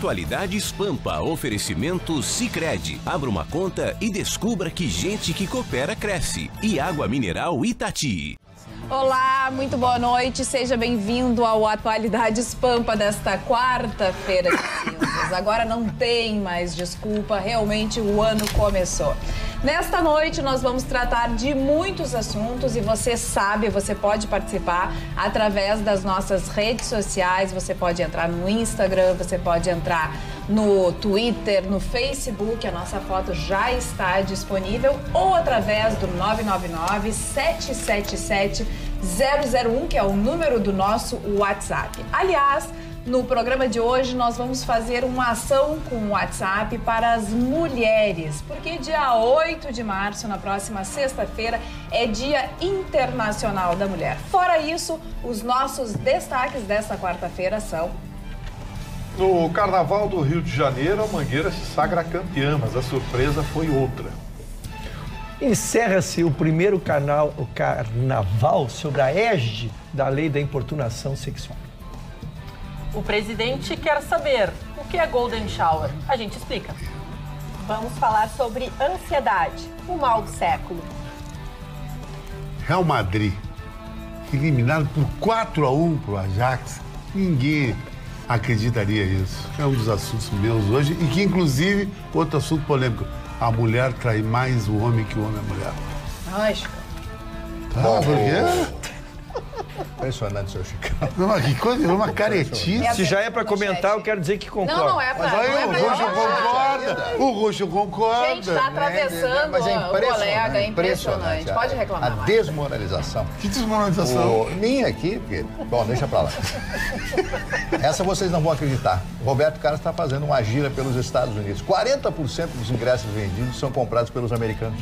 Atualidades Pampa, oferecimento Sicredi. Abra uma conta e descubra que gente que coopera cresce. E Água Mineral Itati. Olá, muito boa noite, seja bem-vindo ao Atualidades Pampa desta quarta-feira de cinzas. Agora não tem mais desculpa, realmente o ano começou. Nesta noite nós vamos tratar de muitos assuntos e você sabe, você pode participar através das nossas redes sociais, você pode entrar no Instagram, você pode entrar no Twitter, no Facebook, a nossa foto já está disponível, ou através do 999-777-001, que é o número do nosso WhatsApp. Aliás, no programa de hoje nós vamos fazer uma ação com o WhatsApp para as mulheres, porque dia 8 de março, na próxima sexta-feira, é Dia Internacional da Mulher. Fora isso, os nossos destaques desta quarta-feira são... No Carnaval do Rio de Janeiro, a Mangueira se sagra campeã, mas a surpresa foi outra. Encerra-se o primeiro carnaval sobre a égide da lei da importunação sexual. O presidente quer saber o que é Golden Shower. A gente explica. Vamos falar sobre ansiedade, o mal do século. Real Madrid, eliminado por 4-1 para o Ajax. Ninguém acreditaria isso. É um dos assuntos meus hoje e que, inclusive, outro assunto polêmico, a mulher trai mais o homem que o homem a mulher. Lógico. Bom, por quê? Impressionante, seu Chicão. Não, que coisa, uma caretice. Se já é para comentar, eu quero dizer que concordo. Não é para... Mas aí o Roxo concorda. O Roxo concorda. Gente, está atravessando Mas é o colega, é impressionante. Pode reclamar A mais. desmoralização. Que desmoralização? Minha aqui, porque... Bom, deixa pra lá. Essa vocês não vão acreditar. O Roberto Carlos está fazendo uma gira pelos Estados Unidos. 40% dos ingressos vendidos são comprados pelos americanos.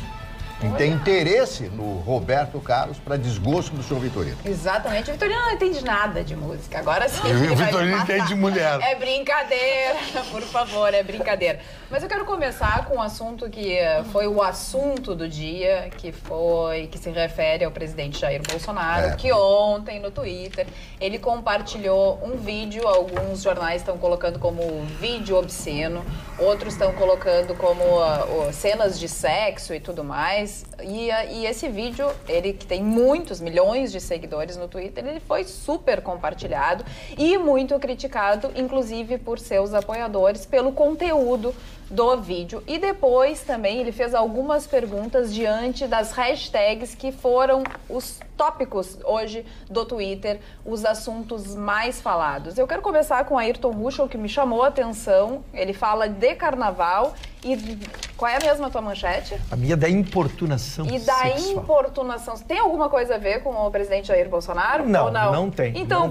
E tem interesse no Roberto Carlos para desgosto do senhor Vitorino. Exatamente. O Vitorino não entende nada de música. Agora sim. O Vitorino entende de mulher. É brincadeira, por favor, é brincadeira. Mas eu quero começar com um assunto que foi o assunto do dia, que se refere ao presidente Jair Bolsonaro, que ontem no Twitter ele compartilhou um vídeo. Alguns jornais estão colocando como vídeo obsceno, outros estão colocando como cenas de sexo e tudo mais. E esse vídeo, ele que tem muitos milhões de seguidores no Twitter, ele foi super compartilhado e muito criticado, inclusive por seus apoiadores, pelo conteúdo do vídeo. E depois também ele fez algumas perguntas diante das hashtags que foram os tópicos hoje do Twitter, os assuntos mais falados. Eu quero começar com Ayrton Ruschel, que me chamou a atenção. Ele fala de carnaval e qual é a mesma tua manchete? A minha da importunação sexual. E da importunação. Tem alguma coisa a ver com o presidente Jair Bolsonaro? Não, ou não? Não tem. Então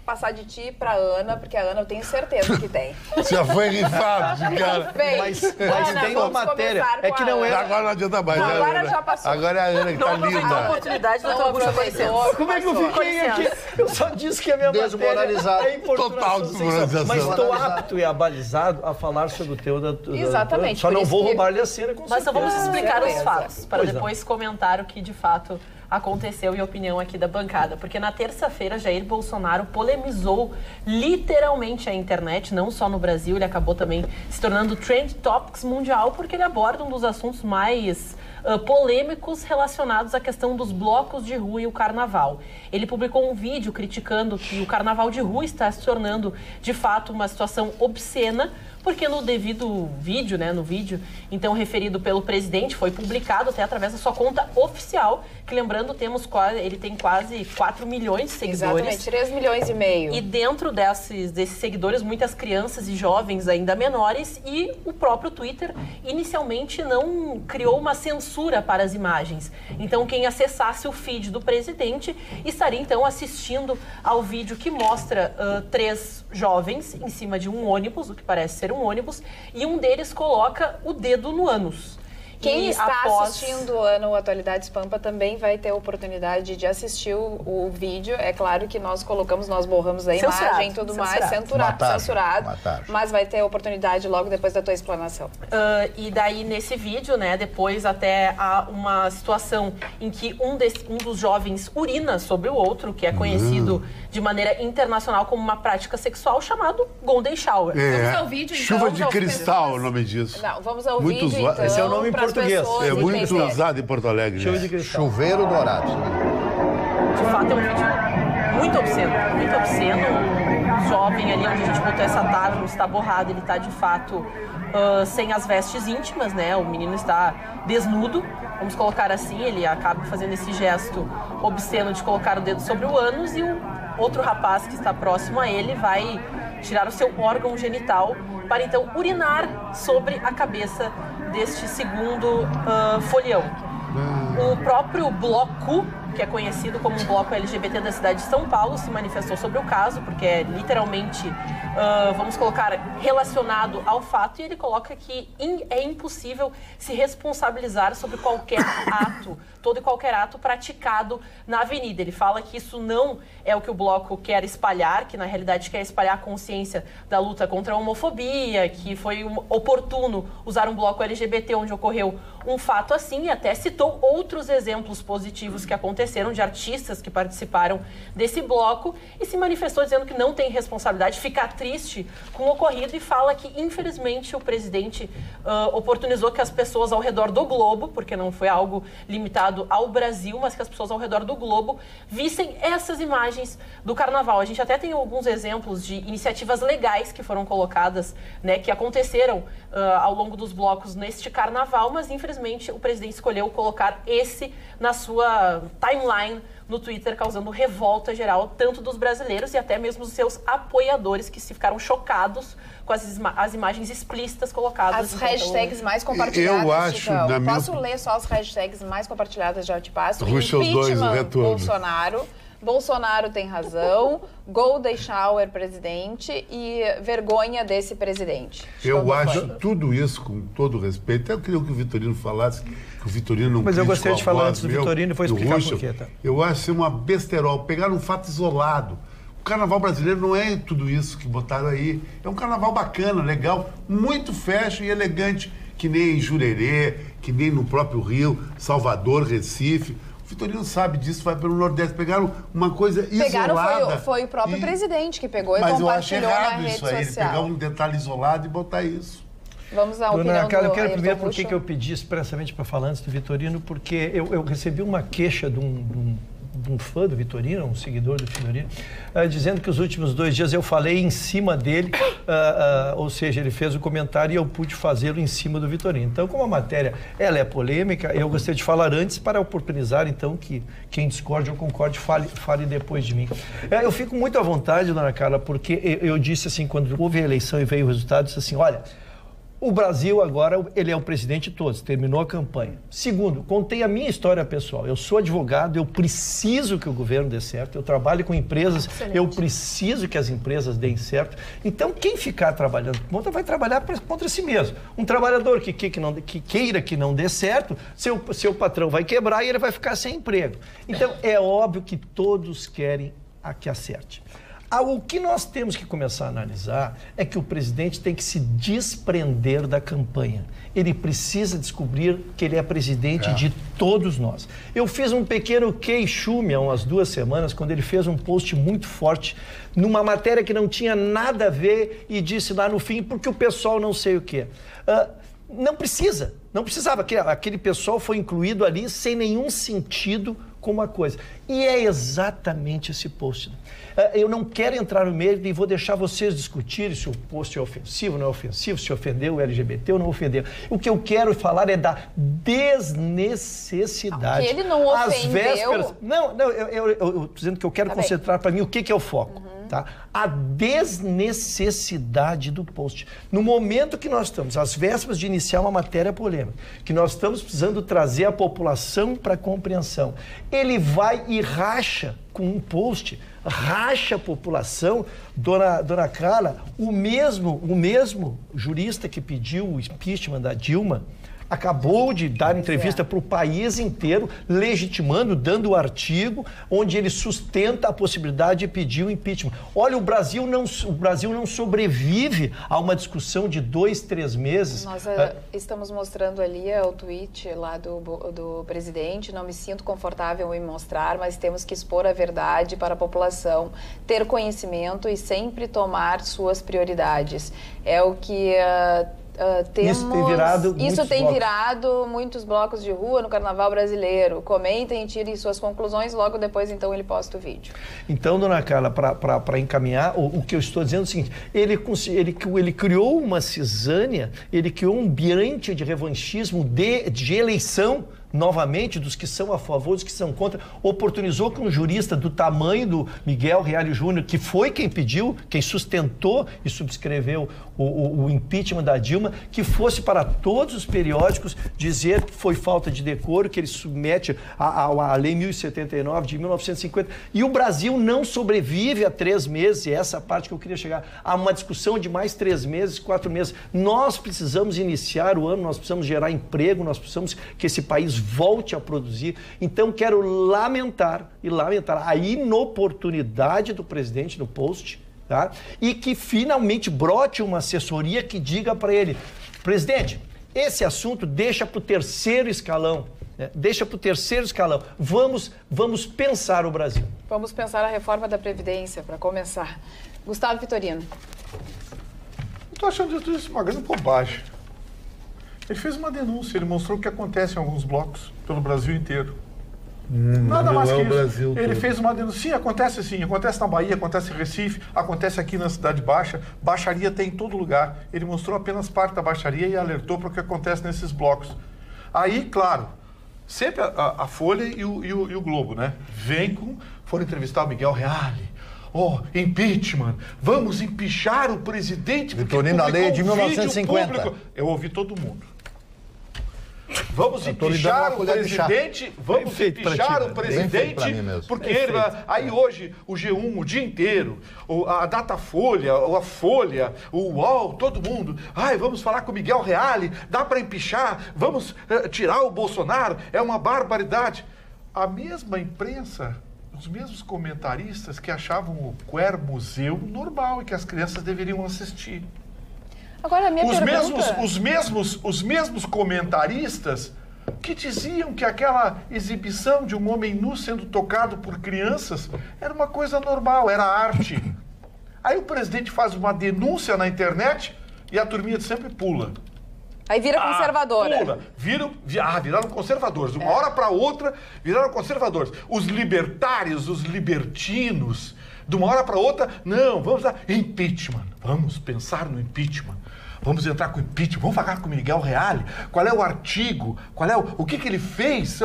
passar de ti pra Ana, porque a Ana eu tenho certeza que tem. Já foi rifado, cara. Mas Ana, tem uma matéria. É que não é. Agora não adianta mais. Não, agora já passou. Agora é a Ana que tá Não linda. a oportunidade, doutor Buxa, com licença. Como é que eu fiquei aqui? Eu só disse que a minha Desmoralizado. matéria é importunação Total desmoralização. Mas estou apto e abalizado a falar sobre o teu da... Exatamente. Só não vou roubar-lhe a cena, com Mas só vamos explicar os certeza. fatos, para depois comentar o que de fato aconteceu e a opinião aqui da bancada. Porque na terça-feira, Jair Bolsonaro polemizou literalmente a internet, não só no Brasil, ele acabou também se tornando Trend Topics mundial, porque ele aborda um dos assuntos mais polêmicos relacionados à questão dos blocos de rua e o carnaval. Ele publicou um vídeo criticando que o carnaval de rua está se tornando, de fato, uma situação obscena, porque no devido vídeo, no vídeo, então referido pelo presidente, foi publicado até através da sua conta oficial, que lembrando, ele tem quase 4 milhões de seguidores. Exatamente, 3 milhões e meio. E dentro desses seguidores, muitas crianças e jovens ainda menores, e o próprio Twitter inicialmente não criou uma censura para as imagens. Então quem acessasse o feed do presidente estaria então assistindo ao vídeo que mostra 3 jovens em cima de um ônibus, o que parece ser um ônibus, e um deles coloca o dedo no ânus. Quem está assistindo no Atualidades Pampa também vai ter a oportunidade de assistir o vídeo. É claro que nós borramos a imagem e tudo mais, censurado. Mas vai ter a oportunidade logo depois da tua explanação. E daí, nesse vídeo, né, depois até há uma situação em que um dos jovens urina sobre o outro, que é conhecido de maneira internacional como uma prática sexual, chamado Golden Shower. Vamos ao vídeo, então. Chuva de cristal é o nome disso. Não, vamos ao vídeo, então. Esse é o nome em português. É muito usado em Porto Alegre. Chuva de cristal. Chuveiro dourado. De fato, é um vídeo muito obsceno. Muito obsceno. O jovem ali onde a gente botou essa tábua está borrado. Ele está, de fato, sem as vestes íntimas, né? O menino está desnudo. Vamos colocar assim. Ele acaba fazendo esse gesto obsceno de colocar o dedo sobre o ânus e o outro rapaz que está próximo a ele vai tirar o seu órgão genital para, então, urinar sobre a cabeça deste segundo folião. O próprio bloco, que é conhecido como um bloco LGBT da cidade de São Paulo, se manifestou sobre o caso, porque é literalmente, vamos colocar, relacionado ao fato, e ele coloca que é impossível se responsabilizar sobre qualquer ato, todo e qualquer ato praticado na avenida. Ele fala que isso não é o que o bloco quer espalhar, que na realidade quer espalhar a consciência da luta contra a homofobia, que foi oportuno usar um bloco LGBT onde ocorreu um fato assim, e até citou outros exemplos positivos que aconteceram de artistas que participaram desse bloco, e se manifestou dizendo que não tem responsabilidade, fica triste com o ocorrido, e fala que, infelizmente, o presidente oportunizou que as pessoas ao redor do globo, porque não foi algo limitado ao Brasil, mas que as pessoas ao redor do globo vissem essas imagens do carnaval. A gente até tem alguns exemplos de iniciativas legais que foram colocadas, né, que aconteceram ao longo dos blocos neste carnaval, mas infelizmente o presidente escolheu colocar esse na sua timeline no Twitter, causando revolta geral, tanto dos brasileiros e até mesmo dos seus apoiadores, que se ficaram chocados com as imagens explícitas colocadas. As hashtags mais compartilhadas, eu acho, Posso ler só as hashtags mais compartilhadas, já te passo? Ruxa os dois, o retorno. Bolsonaro tem razão, Golden Shower presidente e vergonha desse presidente. Eu acho tudo isso, com todo respeito. Eu queria que o Vitorino falasse, que o Vitorino não. Mas eu gostaria de falar antes do Vitorino e vou explicar por quê, tá? Eu acho uma besterol, pegar um fato isolado. O carnaval brasileiro não é tudo isso que botaram aí. É um carnaval bacana, legal, muito fashion e elegante, que nem em Jurerê, que nem no próprio Rio, Salvador, Recife. O Vitorino sabe disso, vai pelo Nordeste. Pegaram uma coisa isolada. Foi o próprio presidente que pegou e compartilhou na rede social. Ele pegar um detalhe isolado e botar isso. Vamos à opinião Dona Carla, eu quero Ayrton primeiro por Bucha. que eu pedi expressamente para falar antes do Vitorino, porque eu recebi uma queixa de um fã do Vitorino, um seguidor do Vitorino, dizendo que os últimos 2 dias eu falei em cima dele, ou seja, ele fez o comentário e eu pude fazê-lo em cima do Vitorino. Então, como a matéria ela é polêmica, eu gostaria de falar antes para oportunizar, então, que quem discorde ou concorde fale depois de mim. Eu fico muito à vontade, Dona Carla, porque eu disse assim, quando houve a eleição e veio o resultado, disse assim, olha, o Brasil agora, ele é o presidente de todos, terminou a campanha. Segundo, contei a minha história pessoal. Eu sou advogado, eu preciso que o governo dê certo, eu trabalho com empresas, eu preciso que as empresas deem certo. Então, quem ficar trabalhando contra, vai trabalhar contra si mesmo. Um trabalhador que queira que não dê certo, seu patrão vai quebrar e ele vai ficar sem emprego. Então, é óbvio que todos querem que acerte. O que nós temos que começar a analisar é que o presidente tem que se desprender da campanha. Ele precisa descobrir que ele é presidente de todos nós. Eu fiz um pequeno queixume há umas 2 semanas, quando ele fez um post muito forte, numa matéria que não tinha nada a ver, e disse lá no fim, porque o pessoal não sei o quê. Não precisava, aquele pessoal foi incluído ali sem nenhum sentido com uma coisa. E é exatamente esse post. Eu não quero entrar no meio e vou deixar vocês discutirem se o post é ofensivo, não é ofensivo, se ofendeu o LGBT ou não ofendeu. O que eu quero falar é da desnecessidade. Que ele não ofendeu... Eu estou dizendo que eu quero concentrar para mim o que é o foco. Tá? A desnecessidade do post. No momento que nós estamos, às vésperas de iniciar uma matéria polêmica, que nós estamos precisando trazer a população para a compreensão, ele vai e racha com um post, racha a população. Dona Carla, o mesmo jurista que pediu o impeachment da Dilma, acabou de dar entrevista para o país inteiro, legitimando, dando o artigo, onde ele sustenta a possibilidade de pedir o impeachment. Olha, o Brasil não sobrevive a uma discussão de 2, 3 meses. Nós estamos mostrando ali o tweet lá do presidente, não me sinto confortável em mostrar, mas temos que expor a verdade para a população, ter conhecimento e sempre tomar suas prioridades. É o que temos... Isso tem virado muitos blocos de rua no Carnaval brasileiro. Comentem, tirem suas conclusões, logo depois então ele posta o vídeo. Então, dona Carla, para encaminhar, o que eu estou dizendo é o seguinte, ele criou uma cisânia, ele criou um ambiente de revanchismo de eleição, novamente, dos que são a favor, dos que são contra, oportunizou que um jurista do tamanho do Miguel Reale Júnior, que foi quem pediu, quem sustentou e subscreveu o impeachment da Dilma, que fosse para todos os periódicos dizer que foi falta de decoro, que ele submete à Lei 1079 de 1950. E o Brasil não sobrevive a 3 meses, e essa é a parte que eu queria chegar, a uma discussão de mais 3 meses, 4 meses. Nós precisamos iniciar o ano, nós precisamos gerar emprego, nós precisamos que esse país volte a produzir. Então, quero lamentar a inoportunidade do presidente no post, tá? E que finalmente brote uma assessoria que diga para ele, presidente, esse assunto deixa para o 3º escalão, né? Deixa para o 3º escalão. Vamos pensar o Brasil. Vamos pensar a reforma da Previdência, para começar. Gustavo Vitorino. Estou achando tudo isso uma grande bobagem. Ele fez uma denúncia, ele mostrou o que acontece em alguns blocos pelo Brasil inteiro. Nada mais que isso. Brasil ele todo. fez uma denúncia. Sim, acontece na Bahia, acontece em Recife, acontece aqui na Cidade Baixa. Baixaria tem em todo lugar. Ele mostrou apenas parte da baixaria e alertou para o que acontece nesses blocos. Aí, claro, sempre a Folha e o Globo, né? Foram entrevistar o Miguel Reale. Impeachment, vamos empichar o presidente. Vitorino, a lei de 1950. Eu ouvi todo mundo. Vamos empichar o presidente, porque ele vai... Aí hoje, o G1 o dia inteiro, a Datafolha, a Folha, o UOL, todo mundo, vamos falar com o Miguel Reale, dá para empichar, vamos tirar o Bolsonaro, é uma barbaridade. A mesma imprensa, os mesmos comentaristas que achavam o Queer Museu normal e que as crianças deveriam assistir. Agora, a minha pergunta... Os mesmos comentaristas que diziam que aquela exibição de um homem nu sendo tocado por crianças era uma coisa normal, era arte. Aí o presidente faz uma denúncia na internet e a turminha sempre pula. Aí vira conservadora. Pula. Viraram conservadores. De uma hora para outra, viraram conservadores. Os libertários, os libertinos, de uma hora para outra, não, vamos dar impeachment. Vamos pensar no impeachment. Vamos entrar com o impeachment. Vamos falar com o Miguel Reale. Qual é o artigo? O que ele fez?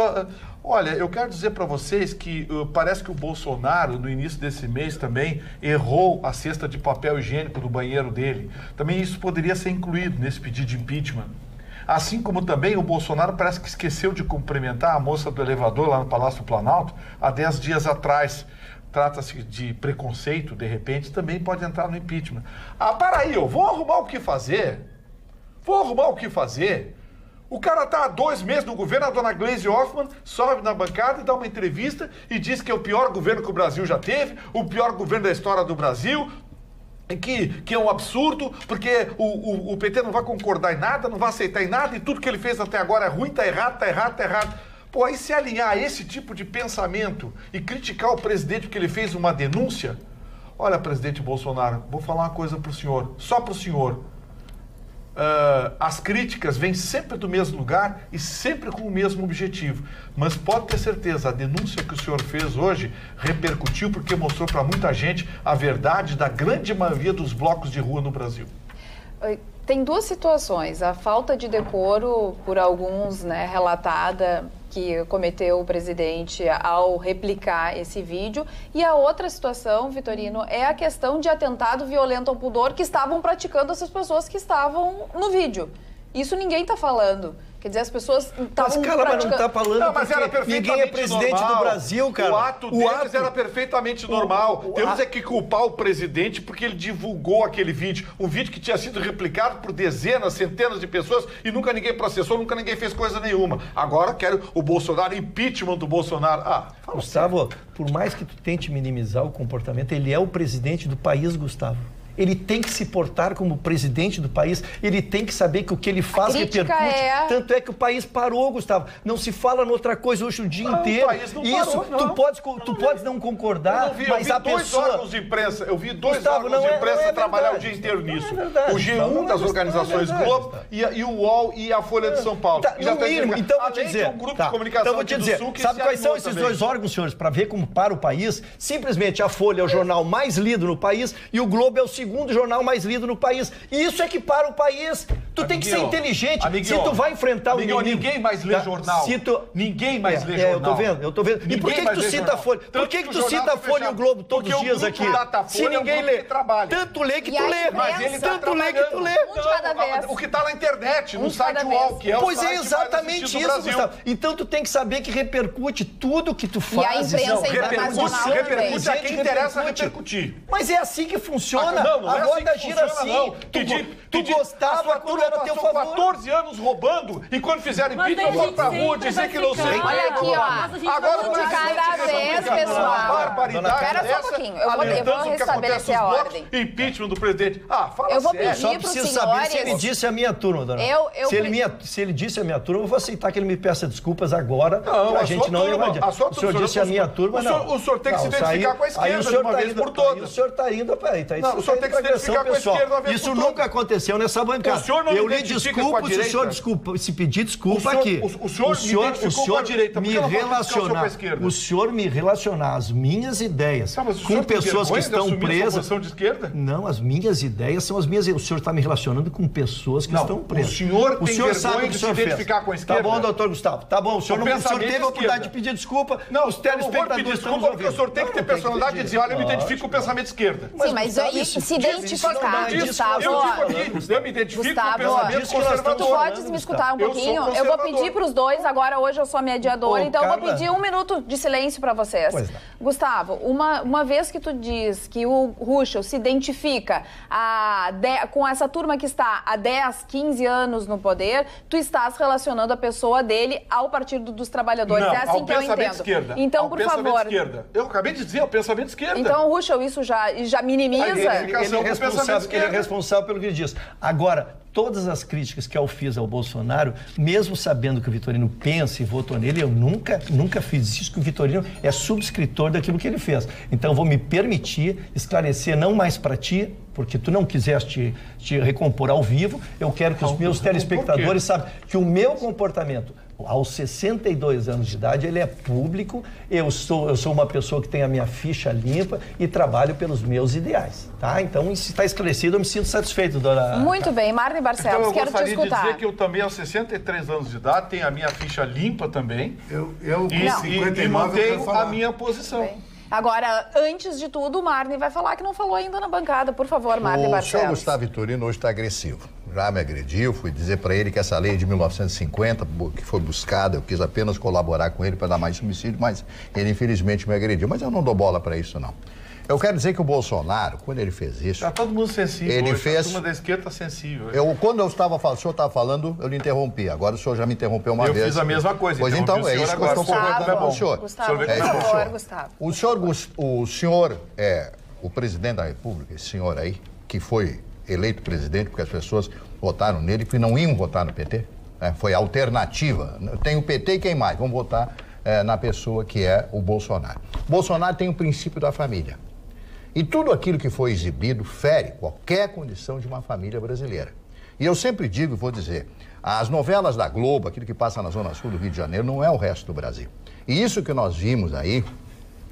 Olha, eu quero dizer para vocês que parece que o Bolsonaro, no início desse mês também, errou a cesta de papel higiênico do banheiro dele. Também isso poderia ser incluído nesse pedido de impeachment. Assim como também o Bolsonaro parece que esqueceu de cumprimentar a moça do elevador lá no Palácio do Planalto há 10 dias atrás. Trata-se de preconceito, de repente, também pode entrar no impeachment. Para aí, vou arrumar o que fazer. O cara está há 2 meses no governo, a dona Gleisi Hoffmann sobe na bancada e dá uma entrevista e diz que é o pior governo que o Brasil já teve, o pior governo da história do Brasil, que é um absurdo, porque o PT não vai concordar em nada, não vai aceitar em nada, e tudo que ele fez até agora é ruim, tá errado. Pô, aí se alinhar a esse tipo de pensamento e criticar o presidente porque ele fez uma denúncia... Olha, presidente Bolsonaro, vou falar uma coisa pro senhor, só pro senhor. As críticas vêm sempre do mesmo lugar e sempre com o mesmo objetivo. Mas pode ter certeza, a denúncia que o senhor fez hoje repercutiu porque mostrou para muita gente a verdade da grande maioria dos blocos de rua no Brasil. Tem 2 situações. A falta de decoro, por alguns, né, relatada, que cometeu o presidente ao replicar esse vídeo. E a outra situação, Vitorino, é a questão de atentado violento ao pudor que estavam praticando essas pessoas que estavam no vídeo. Isso ninguém está falando. Quer dizer, as pessoas estavam Mas não tá falando Não, mas era porque ninguém é presidente normal. do Brasil, cara. O ato deles era perfeitamente normal. Temos é que culpar o presidente porque ele divulgou aquele vídeo. Um vídeo que tinha sido replicado por dezenas, centenas de pessoas e nunca ninguém processou, nunca ninguém fez coisa nenhuma. Agora quero o Bolsonaro, impeachment do Bolsonaro. Gustavo, por mais que tu tente minimizar o comportamento, ele é o presidente do país, Gustavo. Ele tem que se portar como presidente do país, ele tem que saber que o que ele faz repercute. Tanto é que o país parou, Gustavo. Não se fala noutra coisa hoje o dia inteiro. O país não isso, parou, tu podes não concordar, mas a dois pessoa... órgãos de imprensa, eu vi dois Gustavo, órgãos de imprensa não é trabalhar verdade, o dia inteiro nisso. verdade. O G1 das organizações Globo e o UOL e a Folha de São Paulo. No mínimo, então vou te dizer. Um grupo de comunicação vou te dizer, do Sul que sabe quais são esses dois órgãos, senhores, para ver como para o país? Simplesmente a Folha é o jornal mais lido no país e o Globo é o segundo jornal mais lido no país. E isso é que para o país. Tu tem que ser inteligente. Se tu vai enfrentar o inimigo... Ninguém mais lê jornal. Ninguém mais lê jornal. Eu tô vendo. E por que tu cita a Folha? Por que tu cita a Folha e o Globo todos os dias aqui? Se ninguém lê. Tanto lê que tu lê. Mas ele tanto lê que tu lê. O que tá na internet, no site UOL, que é o Pois site é exatamente isso, Gustavo. Então tu tem que saber que repercute tudo que tu faz. E a imprensa internacional repercute a quem interessa repercutir. Mas é assim que funciona. Não A é roda assim que gira funciona, assim. Tu gostava quando era teu favor. 14 anos roubando e quando fizeram impeachment foram pra rua dizer que não sei. Olha aqui, ó. Agora de cada vez, pessoal. Pera só um pouquinho. Eu vou restabelecer a ordem. Impeachment do presidente. Fala eu vou sério. pedir Só pros preciso senhores... saber se ele disse a minha turma, dona. Se ele disse a minha turma, eu vou aceitar que ele me peça desculpas agora. Não, a gente não leva adiante. O senhor disse a minha turma, não. O senhor tem que se identificar com a esquerda de uma vez por todas. O senhor está indo... Não, o senhor tem que se identificar com a esquerda uma vez por Isso nunca aconteceu nessa bancada. O senhor não eu me lhe desculpo se o senhor se pedir desculpa aqui. O senhor me relacionar as minhas ideias com pessoas que estão presas. De esquerda? Não, as minhas ideias são as minhas. O senhor está me relacionando com pessoas que estão presas. O senhor tem vergonha de se identificar com a esquerda? Tá bom, doutor Gustavo. Tá bom. O senhor teve a oportunidade de pedir desculpa. Não, os telespectadores estão ouvindo. porque o senhor tem que ter personalidade de dizer, olha, eu me identifico com o pensamento de esquerda. Sim, mas se identificar, Gustavo... Eu me identifico com o pensamento conservador. Tu podes me escutar um pouquinho? Eu vou pedir para os dois, agora hoje eu sou a mediadora, então eu vou pedir 1 minuto de silêncio para vocês. Gustavo, uma vez que tu diz que o Ruschel se identifica com essa turma que está há 10, 15 anos no poder, tu estás relacionando a pessoa dele ao Partido dos Trabalhadores. Não, é assim que eu entendo. Esquerda. Então, por favor. Esquerda. Eu acabei de dizer, o pensamento esquerda. Então, Ruschel, isso já minimiza? Ele é responsável pelo que ele diz. Agora, todas as críticas que eu fiz ao Bolsonaro, mesmo sabendo que o Vitorino pensa e votou nele, eu nunca fiz isso, que o Vitorino é subscritor daquilo que ele fez. Então, eu vou me permitir esclarecer, não mais para ti, porque tu não quiseste te recompor ao vivo, eu quero que os meus telespectadores saibam que o meu comportamento aos 62 anos de idade, ele é público, eu sou uma pessoa que tem a minha ficha limpa e trabalho pelos meus ideais, tá? Então, isso está esclarecido, eu me sinto satisfeito, dona... Muito bem, Marne Barcelos, quero te escutar. Eu gostaria de dizer que eu também, aos 63 anos de idade, tenho a minha ficha limpa também e mantenho a minha posição. Bem. Agora, antes de tudo, o Marne vai falar que não falou ainda na bancada. Por favor, Marne Barcelos. O senhor Gustavo Vitorino hoje está agressivo. Já me agrediu, fui dizer para ele que essa lei de 1950, que foi buscada, eu quis apenas colaborar com ele para dar mais subsídio, mas ele infelizmente me agrediu. Mas eu não dou bola para isso, não. Eu quero dizer que o Bolsonaro, quando ele fez isso... Está todo mundo sensível. Ele hoje, fez... A turma da esquerda está sensível. Quando o senhor estava falando, eu lhe interrompi. Agora o senhor já me interrompeu uma vez. Eu fiz a mesma coisa. Pois então, é isso que eu estou concordando com o senhor. Gustavo, por favor, Gustavo. O senhor é o presidente da República, esse senhor aí, que foi eleito presidente porque as pessoas votaram nele, que não iam votar no PT. Foi a alternativa. Tem o PT e quem mais? Vamos votar na pessoa que é o Bolsonaro. Bolsonaro tem o princípio da família. E tudo aquilo que foi exibido fere qualquer condição de uma família brasileira. E eu sempre digo e vou dizer, as novelas da Globo, aquilo que passa na Zona Sul do Rio de Janeiro, não é o resto do Brasil. E isso que nós vimos aí,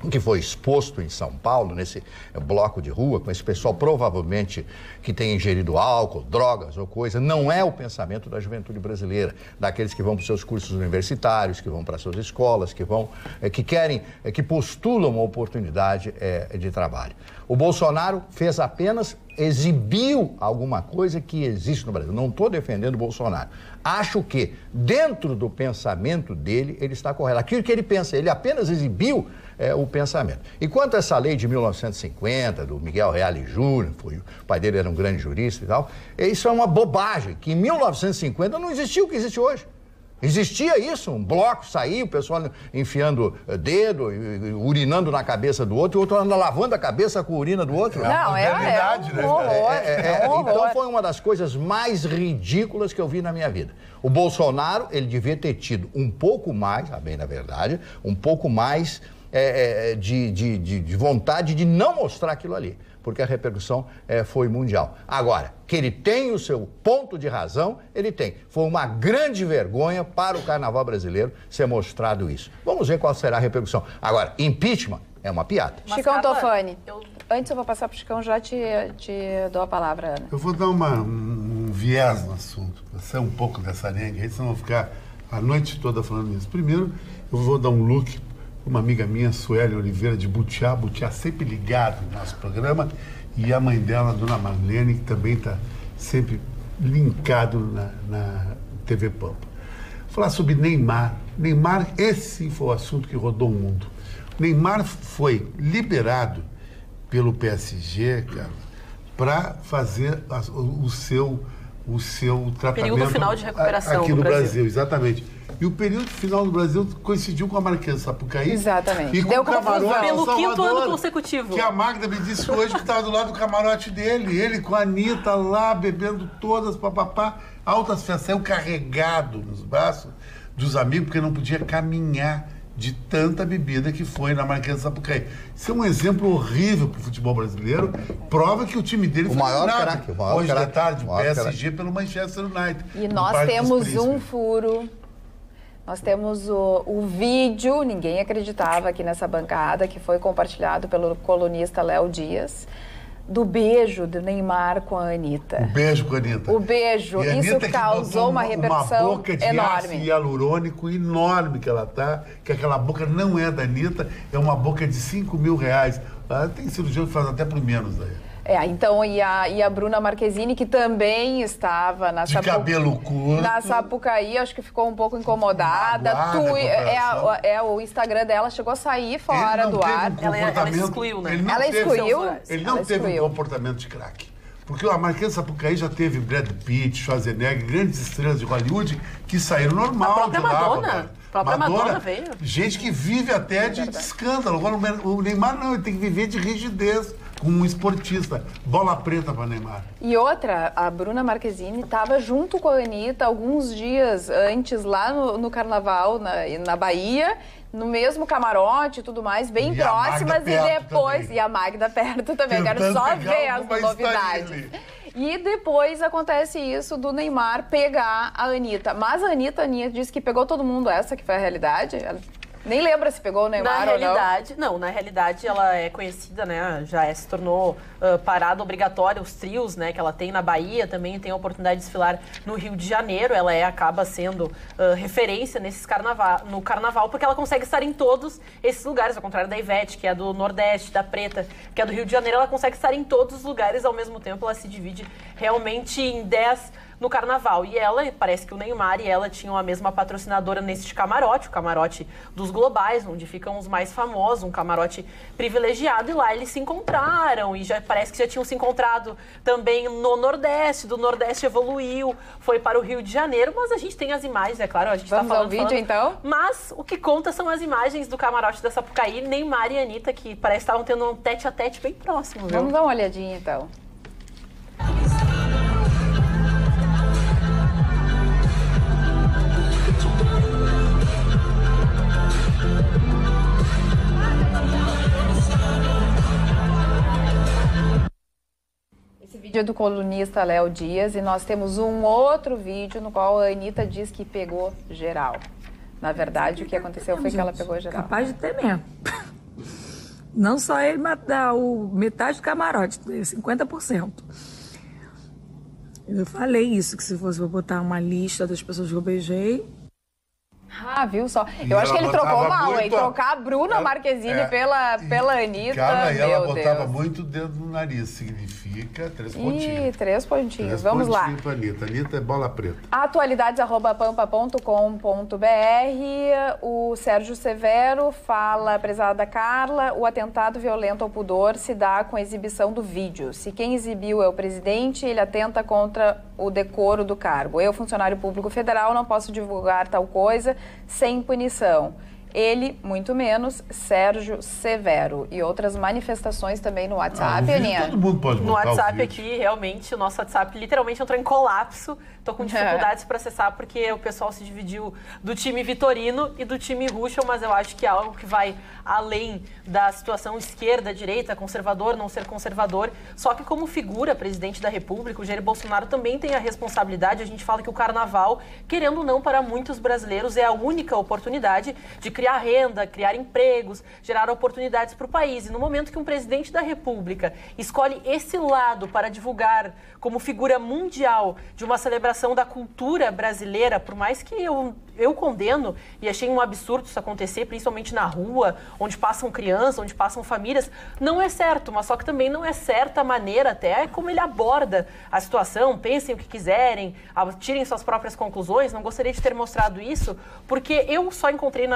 que foi exposto em São Paulo, nesse bloco de rua, com esse pessoal provavelmente que tem ingerido álcool, drogas ou coisa, não é o pensamento da juventude brasileira, daqueles que vão para os seus cursos universitários, que vão para as suas escolas, que querem, que postulam uma oportunidade de trabalho. O Bolsonaro fez apenas exibiu alguma coisa que existe no Brasil. Não estou defendendo o Bolsonaro. Acho que, dentro do pensamento dele, ele está correto. Aquilo que ele pensa, ele apenas exibiu o pensamento. E quanto a essa lei de 1950, do Miguel Reale Júnior, o pai dele era um grande jurista e tal, isso é uma bobagem, que em 1950 não existia o que existe hoje. Existia isso, um bloco saía, o pessoal enfiando dedo, urinando na cabeça do outro, e o outro anda lavando a cabeça com a urina do outro. Não, é um horror. Então foi uma das coisas mais ridículas que eu vi na minha vida. O Bolsonaro, ele devia ter tido um pouco mais, a bem na verdade, um pouco mais de vontade de não mostrar aquilo ali, porque a repercussão foi mundial. Agora, que ele tem o seu ponto de razão, ele tem. Foi uma grande vergonha para o carnaval brasileiro ser mostrado isso. Vamos ver qual será a repercussão. Agora, impeachment é uma piada. Chicão Tofani, antes eu vou passar para o Chicão, já te dou a palavra, Ana. Eu vou dar um viés no assunto, para sair um pouco dessa arenga, aí senão eu vou ficar a noite toda falando isso. Primeiro, eu vou dar um look para uma amiga minha, Sueli Oliveira, de Butiá sempre ligado no nosso programa, e a mãe dela, a dona Marlene, que também está sempre linkado na TV Pampa. Vou falar sobre Neymar. Neymar, esse foi o assunto que rodou o mundo. Neymar foi liberado pelo PSG, cara, para fazer o seu tratamento... Período final de recuperação aqui no Brasil. Exatamente. E o período final do Brasil coincidiu com a Marquesa de Sapucaí. Exatamente. E com o camarote pelo Salvador, quinto ano consecutivo. Que a Magda me disse hoje que estava do lado do camarote dele. Ele com a Anitta lá, bebendo todas, papapá. Altas festas. Saiu carregado nos braços dos amigos, porque não podia caminhar de tanta bebida que foi na Marquesa de Sapucaí. Isso é um exemplo horrível para o futebol brasileiro. Prova que o time dele foi eliminado hoje da tarde, o PSG pelo Manchester United. E nós temos um furo. Nós temos o vídeo, ninguém acreditava aqui nessa bancada, que foi compartilhado pelo colunista Léo Dias, do beijo do Neymar com a Anitta. O beijo com a Anitta. O beijo. E isso causou uma repercussão uma boca de enorme. ácido hialurônico enorme que ela tá, que aquela boca não é da Anitta, é uma boca de R$5.000. Tem cirurgião que faz até por menos daí. Então, e a Bruna Marquezine, que também estava na cabelo curto. Na Sapucaí, acho que ficou um pouco incomodada. O Instagram dela chegou a sair fora do ar. Ela excluiu, né? Ele não teve um comportamento de craque. Porque a Marquesa de Sapucaí já teve Brad Pitt, Schwarzenegger, grandes estrelas de Hollywood que saíram normal de lá. A própria Madonna veio. Gente que vive até de escândalo. Agora o Neymar não, ele tem que viver de rigidez. Como um esportista, bola preta para Neymar. E outra, a Bruna Marquezine estava junto com a Anitta alguns dias antes, lá no Carnaval, na Bahia, no mesmo camarote e tudo mais, bem próximas, e depois... Também. E a Magda perto também, quero só ver as novidades. E depois acontece isso do Neymar pegar a Anitta. Mas a Anitta disse que pegou todo mundo, essa que foi a realidade. Ela nem lembra se pegou o Neymar ou não. Na realidade ela é conhecida, né? Já se tornou parada obrigatória, os trios, né? Que ela tem na Bahia, também tem a oportunidade de desfilar no Rio de Janeiro. Ela acaba sendo referência no carnaval, porque ela consegue estar em todos esses lugares, ao contrário da Ivete, que é do Nordeste, da Preta, que é do Rio de Janeiro. Ela consegue estar em todos os lugares ao mesmo tempo. Ela se divide realmente em 10 no carnaval. E ela, parece que o Neymar e ela tinham a mesma patrocinadora nesse camarote, o camarote dos globais, onde ficam os mais famosos, um camarote privilegiado, e lá eles se encontraram, e parece que já tinham se encontrado também no Nordeste, do Nordeste evoluiu, foi para o Rio de Janeiro, mas a gente tem as imagens, é claro, a gente Vamos ao vídeo, então? Mas o que conta são as imagens do camarote da Sapucaí, Neymar e Anitta, que parece que estavam tendo um tete-a-tete bem próximo, viu? Vamos dar uma olhadinha, então. Vídeo do colunista Léo Dias, e nós temos um outro vídeo no qual a Anitta diz que pegou geral. Na verdade, o que aconteceu foi que ela pegou geral. Capaz de ter mesmo. Não só ele, mas metade do camarote, 50%. Eu falei isso, que se fosse pra botar uma lista das pessoas que eu beijei... Ah, viu só? Eu acho que ele trocou mal, hein? Trocar a Bruna Marquezine pela Anitta, Cara, e ela botava Deus. muito o dedo no nariz. Significa 3 pontinhos. Ih, 3 pontinhos. 3 Vamos lá. pontinhos pra Anitta. Anitta é bola preta. Atualidades@pampa.com.br. O Sérgio Severo fala, prezada Carla, o atentado violento ao pudor se dá com a exibição do vídeo. Se quem exibiu é o presidente, ele atenta contra o decoro do cargo. Eu, funcionário público federal, não posso divulgar tal coisa sem punição. Ele, muito menos, Sérgio Severo. E outras manifestações também no WhatsApp, Aninha? Todo mundo pode botar no WhatsApp o aqui, realmente, o nosso WhatsApp literalmente entrou em colapso. Tô com dificuldades para acessar porque o pessoal se dividiu do time Vitorino e do time Ruschel, mas eu acho que é algo que vai além da situação esquerda, direita, conservador, não ser conservador. Só que como figura presidente da República, o Jair Bolsonaro também tem a responsabilidade. A gente fala que o carnaval, querendo ou não, para muitos brasileiros, é a única oportunidade de criar renda, criar empregos, gerar oportunidades para o país. E no momento que um presidente da República escolhe esse lado para divulgar como figura mundial de uma celebração da cultura brasileira, por mais que eu condeno e achei um absurdo isso acontecer, principalmente na rua, onde passam crianças, onde passam famílias, não é certo, mas só que também não é certa a maneira até como ele aborda a situação. Pensem o que quiserem, tirem suas próprias conclusões. Não gostaria de ter mostrado isso, porque eu só encontrei,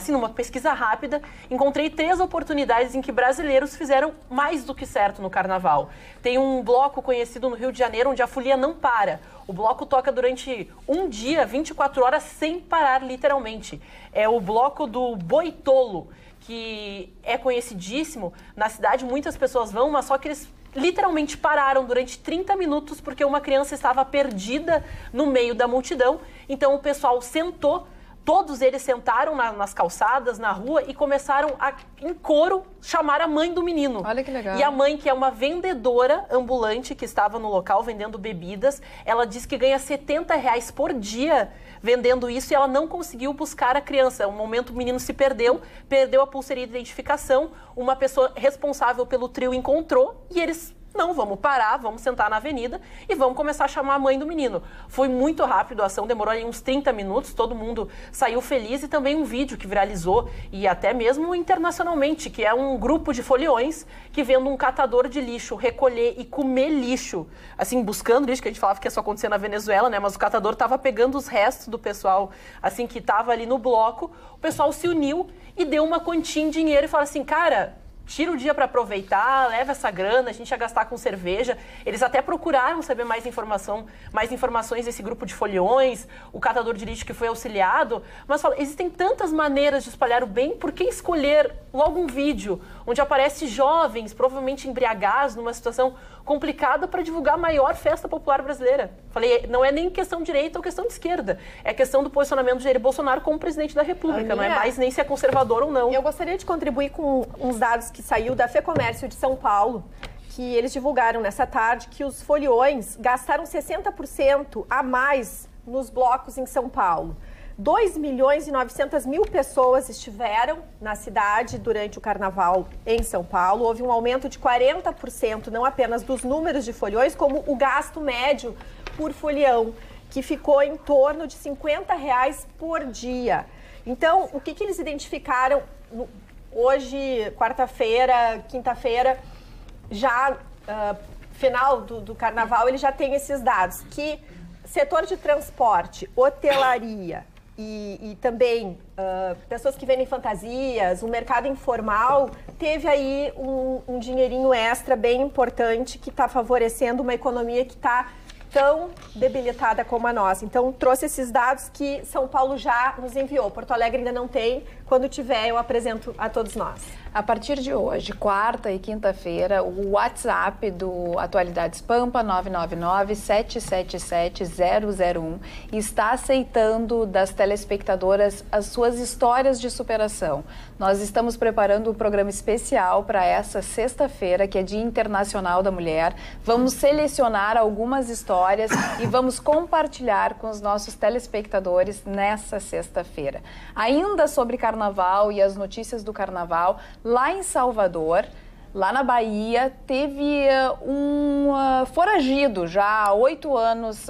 numa pesquisa rápida, encontrei 3 oportunidades em que brasileiros fizeram mais do que certo no carnaval. Tem um bloco conhecido no Rio de Janeiro, onde a folia não para. O bloco toca durante um dia, 24 horas, sem parar, literalmente. É o bloco do Boitolo, que é conhecidíssimo. Na cidade, muitas pessoas vão, mas só que eles literalmente pararam durante 30 minutos porque uma criança estava perdida no meio da multidão. Então, o pessoal sentou. Todos eles sentaram nas calçadas, na rua, e começaram a, em coro, chamar a mãe do menino. Olha que legal. E a mãe, que é uma vendedora ambulante que estava no local vendendo bebidas, ela disse que ganha R$70 por dia vendendo isso, e ela não conseguiu buscar a criança. No momento o menino se perdeu a pulseirinha de identificação, uma pessoa responsável pelo trio encontrou, e eles... Não, vamos parar, vamos sentar na avenida e vamos começar a chamar a mãe do menino. Foi muito rápido a ação, demorou ali uns 30 minutos, todo mundo saiu feliz, e também um vídeo que viralizou, e até mesmo internacionalmente, que é um grupo de foliões que vendo um catador de lixo recolher e comer lixo, assim, buscando lixo, que a gente falava que ia só acontecer na Venezuela, né? Mas o catador estava pegando os restos do pessoal, assim, que estava ali no bloco. O pessoal se uniu e deu uma quantia em dinheiro e falou assim, cara... Tira o dia para aproveitar, leva essa grana, a gente ia gastar com cerveja. Eles até procuraram saber mais informações desse grupo de foliões, o catador de lixo que foi auxiliado. Mas fala, existem tantas maneiras de espalhar o bem, por que escolher logo um vídeo onde aparece jovens, provavelmente embriagados, numa situação complicada, para divulgar a maior festa popular brasileira? Falei, não é nem questão de direita ou questão de esquerda, é questão do posicionamento de Jair Bolsonaro como presidente da República, não é mais nem se é conservador ou não. Eu gostaria de contribuir com uns dados que saiu da FEComércio de São Paulo, que eles divulgaram nessa tarde, que os foliões gastaram 60% a mais nos blocos em São Paulo. 2.900.000 pessoas estiveram na cidade durante o carnaval em São Paulo. Houve um aumento de 40%, não apenas dos números de foliões, como o gasto médio por folião, que ficou em torno de R$50 por dia. Então, o que eles identificaram hoje, quarta-feira, quinta-feira, já final do carnaval, ele já tem esses dados, que setor de transporte, hotelaria, e também pessoas que vendem fantasias, o mercado informal, teve aí um dinheirinho extra bem importante que está favorecendo uma economia que está tão debilitada como a nossa. Então, trouxe esses dados que São Paulo já nos enviou. Porto Alegre ainda não tem. Quando tiver, eu apresento a todos nós. A partir de hoje, quarta e quinta-feira, o WhatsApp do Atualidades Pampa, 999-777-001, está aceitando das telespectadoras as suas histórias de superação. Nós estamos preparando um programa especial para essa sexta-feira, que é Dia Internacional da Mulher. Vamos selecionar algumas histórias e vamos compartilhar com os nossos telespectadores nessa sexta-feira. Ainda sobre carnaval e as notícias do carnaval, lá em Salvador, lá na Bahia, teve um foragido já há 8 anos,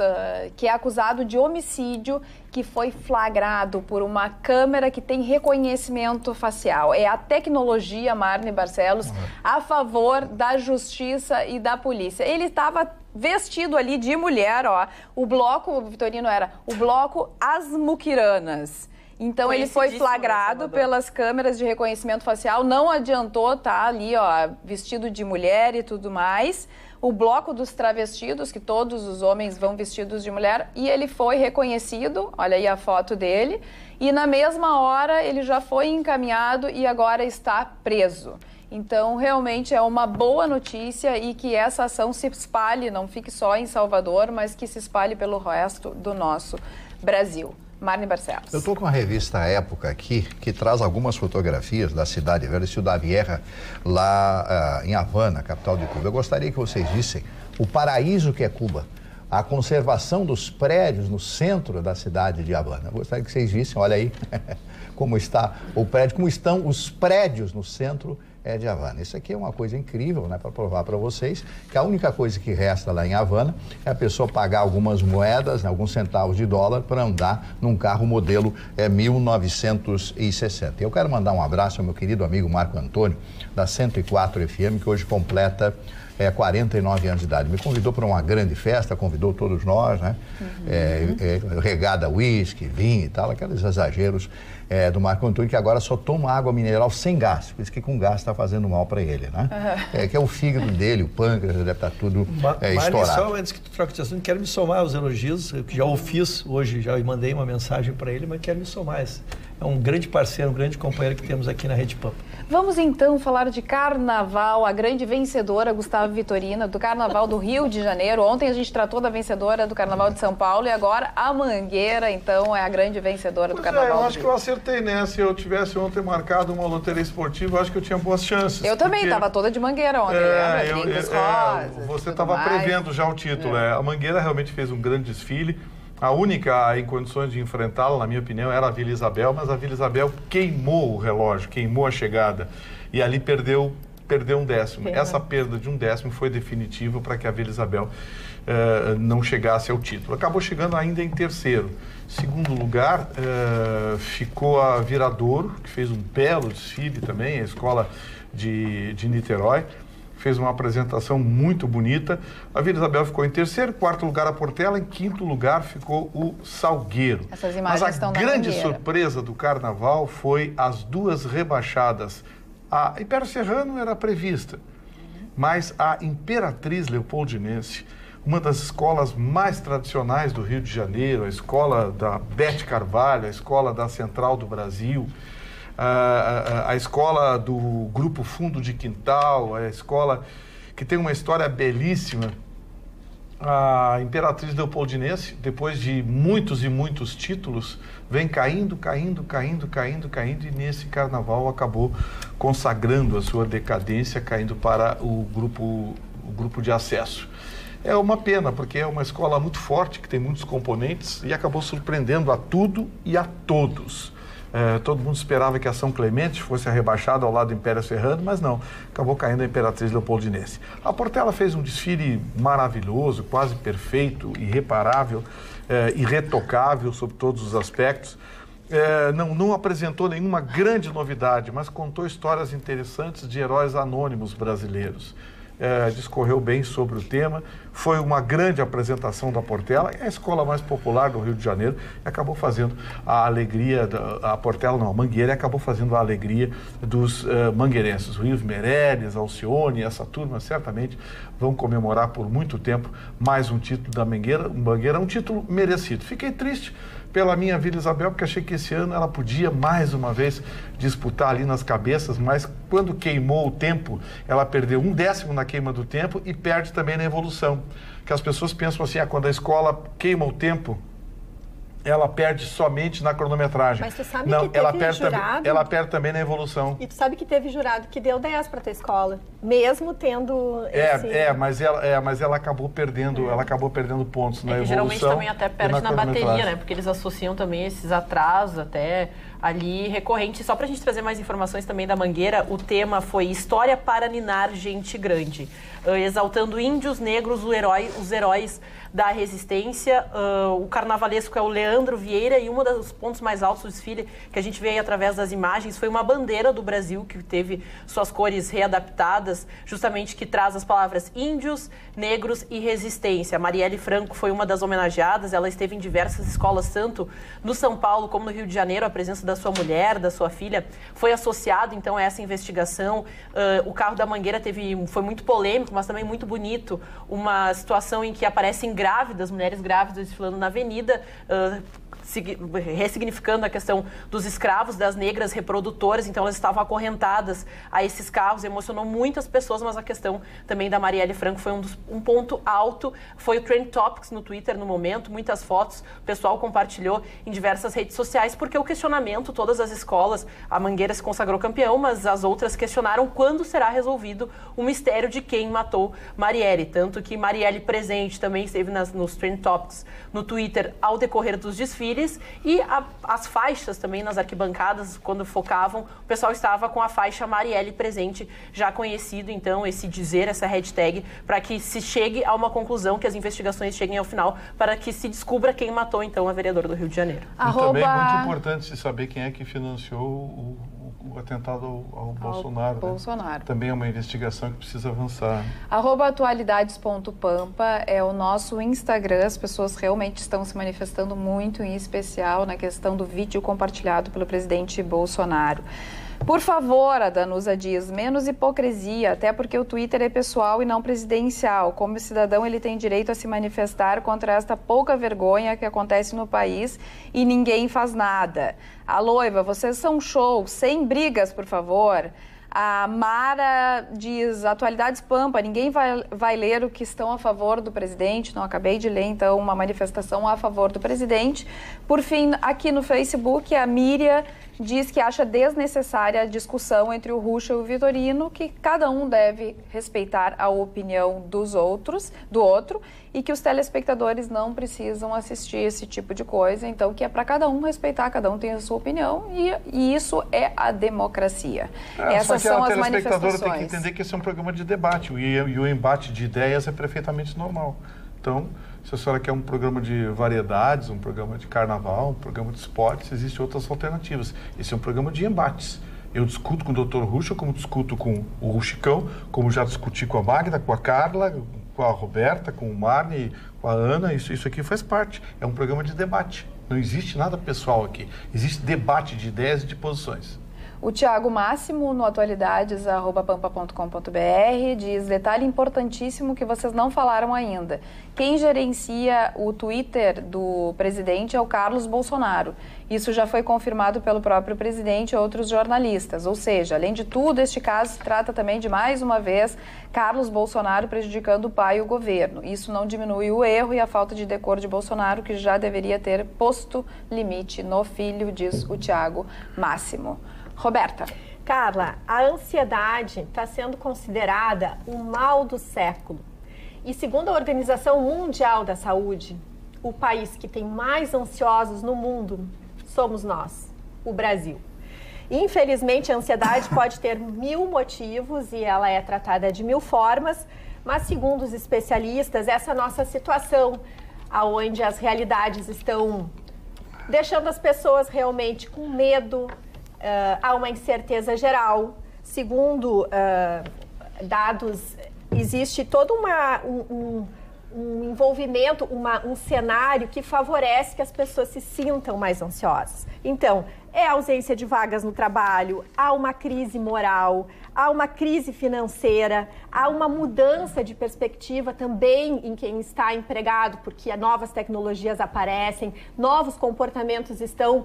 que é acusado de homicídio que foi flagrado por uma câmera que tem reconhecimento facial. É a tecnologia, Marne Barcelos, a favor da justiça e da polícia. Ele estava vestido ali de mulher, ó. O bloco, Vitorino, era o bloco As Muquiranas. Então ele foi flagrado pelas câmeras de reconhecimento facial, não adiantou, tá ali, ó, vestido de mulher e tudo mais. O bloco dos travestidos, que todos os homens vão vestidos de mulher, e ele foi reconhecido, olha aí a foto dele, e na mesma hora ele já foi encaminhado e agora está preso. Então, realmente é uma boa notícia e que essa ação se espalhe, não fique só em Salvador, mas que se espalhe pelo resto do nosso Brasil. Marne Barcelos. Eu estou com a revista Época aqui, que traz algumas fotografias da cidade velha, Ciudad Vieja, lá em Havana, capital de Cuba. Eu gostaria que vocês vissem o paraíso que é Cuba, a conservação dos prédios no centro da cidade de Havana. Eu gostaria que vocês vissem, olha aí como está o prédio, como estão os prédios no centro de Havana. Isso aqui é uma coisa incrível, né, para provar para vocês que a única coisa que resta lá em Havana é a pessoa pagar algumas moedas, né, alguns centavos de dólar para andar num carro modelo 1960. Eu quero mandar um abraço ao meu querido amigo Marco Antônio, da 104 FM, que hoje completa 49 anos de idade. Me convidou para uma grande festa, convidou todos nós, né? Regada uísque, vinho e tal, aqueles exageros do Marco Antônio, que agora só toma água mineral sem gás, por isso que com gás está fazendo mal para ele, né? Que é o fígado dele, o pâncreas, deve estar tudo estourado. Só antes que tu troque de assunto, quero me somar aos elogios, eu já o fiz hoje, já mandei uma mensagem para ele, mas quero me somar. É um grande parceiro, um grande companheiro que temos aqui na Rede Pampa. Vamos então falar de carnaval, a grande vencedora, Gustavo Vitorino, do Carnaval do Rio de Janeiro. Ontem a gente tratou da vencedora do Carnaval de São Paulo e agora a Mangueira, então, é a grande vencedora do Carnaval do Rio. Eu acho que eu acertei, né? Se eu tivesse ontem marcado uma loteria esportiva, eu acho que eu tinha boas chances. Eu também, estava toda de Mangueira ontem, lembra? Você estava prevendo já o título. A Mangueira realmente fez um grande desfile. A única em condições de enfrentá-la, na minha opinião, era a Vila Isabel, mas a Vila Isabel queimou o relógio, queimou a chegada e ali perdeu um décimo. Essa perda de um décimo foi definitiva para que a Vila Isabel não chegasse ao título. Acabou chegando ainda em terceiro. Segundo lugar, ficou a Viradouro, que fez um belo desfile também, a escola de Niterói. Fez uma apresentação muito bonita. A Vila Isabel ficou em terceiro, quarto lugar a Portela, em quinto lugar ficou o Salgueiro. Essas imagens Mas estão a grande surpresa do carnaval foi as duas rebaixadas. A Império Serrano era prevista, mas a Imperatriz Leopoldinense, uma das escolas mais tradicionais do Rio de Janeiro, a escola da Bete Carvalho, a escola da Central do Brasil, a escola do Grupo Fundo de Quintal, a escola que tem uma história belíssima. A Imperatriz Leopoldinense, depois de muitos e muitos títulos, vem caindo, e nesse carnaval acabou consagrando a sua decadência, caindo para o grupo de acesso. É uma pena, porque é uma escola muito forte, que tem muitos componentes, e acabou surpreendendo a tudo e a todos. Todo mundo esperava que a São Clemente fosse rebaixada ao lado do Império Serrano, mas não, acabou caindo a Imperatriz Leopoldinense. A Portela fez um desfile maravilhoso, quase perfeito, irreparável, irretocável sob todos os aspectos. Não apresentou nenhuma grande novidade, mas contou histórias interessantes de heróis anônimos brasileiros. Discorreu bem sobre o tema, foi uma grande apresentação da Portela, é a escola mais popular do Rio de Janeiro, e acabou fazendo a alegria, a Mangueira acabou fazendo a alegria dos mangueirenses. O Ives Meirelles, Alcione, essa turma certamente vão comemorar por muito tempo mais um título da Mangueira, um título merecido. Fiquei triste pela minha Vila Isabel, porque achei que esse ano ela podia mais uma vez disputar ali nas cabeças, mas quando queimou o tempo, ela perdeu um décimo na queima do tempo e perde também na evolução. Que as pessoas pensam assim, quando a escola queima o tempo, ela perde somente na cronometragem. Mas tu sabe que teve jurado... ela perde também na evolução. E tu sabe que teve jurado que deu 10 para tua escola, mesmo tendo mas ela acabou perdendo, pontos na evolução. Geralmente também até perde na bateria, né? Porque eles associam também esses atrasos até ali recorrente. Só para a gente trazer mais informações também da Mangueira, o tema foi História para Ninar Gente Grande, exaltando índios, negros, os heróis da resistência. O carnavalesco é o Leandro Vieira e um dos pontos mais altos do desfile que a gente vê aí através das imagens foi uma bandeira do Brasil que teve suas cores readaptadas, justamente que traz as palavras índios, negros e resistência. A Marielle Franco foi uma das homenageadas, ela esteve em diversas escolas, tanto no São Paulo como no Rio de Janeiro. A presença da sua mulher, da sua filha, foi associado então a essa investigação. O carro da Mangueira foi muito polêmico, mas também muito bonito, uma situação em que aparecem grávidas, mulheres grávidas desfilando na avenida, ressignificando a questão dos escravos, das negras reprodutoras. Então elas estavam acorrentadas a esses carros, emocionou muitas pessoas, mas a questão também da Marielle Franco foi um ponto alto, foi o Trend Topics no Twitter no momento, muitas fotos, o pessoal compartilhou em diversas redes sociais, porque o questionamento, todas as escolas, a Mangueira se consagrou campeão, mas as outras questionaram quando será resolvido o mistério de quem matou Marielle, tanto que Marielle presente também esteve nos Trend Topics no Twitter ao decorrer dos desfiles, e as faixas também nas arquibancadas, quando focavam, o pessoal estava com a faixa Marielle presente, já conhecido então esse dizer, essa hashtag, para que se chegue a uma conclusão, que as investigações cheguem ao final, para que se descubra quem matou então a vereadora do Rio de Janeiro. E também é muito importante se saber quem é que financiou o atentado ao Bolsonaro. Né? Também é uma investigação que precisa avançar. @atualidades.pampa é o nosso Instagram. As pessoas realmente estão se manifestando muito, em especial na questão do vídeo compartilhado pelo presidente Bolsonaro. Por favor, a Danusa diz, menos hipocrisia, até porque o Twitter é pessoal e não presidencial. Como cidadão, ele tem direito a se manifestar contra esta pouca vergonha que acontece no país e ninguém faz nada. A Loiva, vocês são show, sem brigas, por favor. A Mara diz, atualidades Pampa, ninguém vai ler o que estão a favor do presidente. Não acabei de ler, então, uma manifestação a favor do presidente. Por fim, aqui no Facebook, a Miriam diz que acha desnecessária a discussão entre o Ruxa e o Vitorino, que cada um deve respeitar a opinião do outro, e que os telespectadores não precisam assistir esse tipo de coisa, então que é para cada um respeitar, cada um tem a sua opinião, e isso é a democracia. Essas são as manifestações. O telespectador tem que entender que esse é um programa de debate, e o embate de ideias é perfeitamente normal. Então, se a senhora quer um programa de variedades, um programa de carnaval, um programa de esportes, existem outras alternativas. Esse é um programa de embates. Eu discuto com o Dr. Ruxa, como discuto com o Ruxicão, como já discuti com a Magda, com a Carla, com a Roberta, com o Marne, com a Ana. Isso aqui faz parte. É um programa de debate. Não existe nada pessoal aqui. Existe debate de ideias e de posições. O Thiago Máximo, no atualidades@pampa.com.br, diz, detalhe importantíssimo que vocês não falaram ainda. Quem gerencia o Twitter do presidente é o Carlos Bolsonaro. Isso já foi confirmado pelo próprio presidente e outros jornalistas. Ou seja, além de tudo, este caso se trata também de, mais uma vez, Carlos Bolsonaro prejudicando o pai e o governo. Isso não diminui o erro e a falta de decoro de Bolsonaro, que já deveria ter posto limite no filho, diz o Thiago Máximo. Roberta. Carla, a ansiedade está sendo considerada o mal do século. E segundo a Organização Mundial da Saúde, o país que tem mais ansiosos no mundo somos nós, o Brasil. Infelizmente, a ansiedade pode ter 1000 motivos e ela é tratada de 1000 formas, mas segundo os especialistas, essa nossa situação, onde as realidades estão deixando as pessoas realmente com medo, há uma incerteza geral. Segundo dados, existe todo um envolvimento, um cenário que favorece que as pessoas se sintam mais ansiosas. Então, é a ausência de vagas no trabalho, há uma crise moral, há uma crise financeira, há uma mudança de perspectiva também em quem está empregado, porque novas tecnologias aparecem, novos comportamentos estão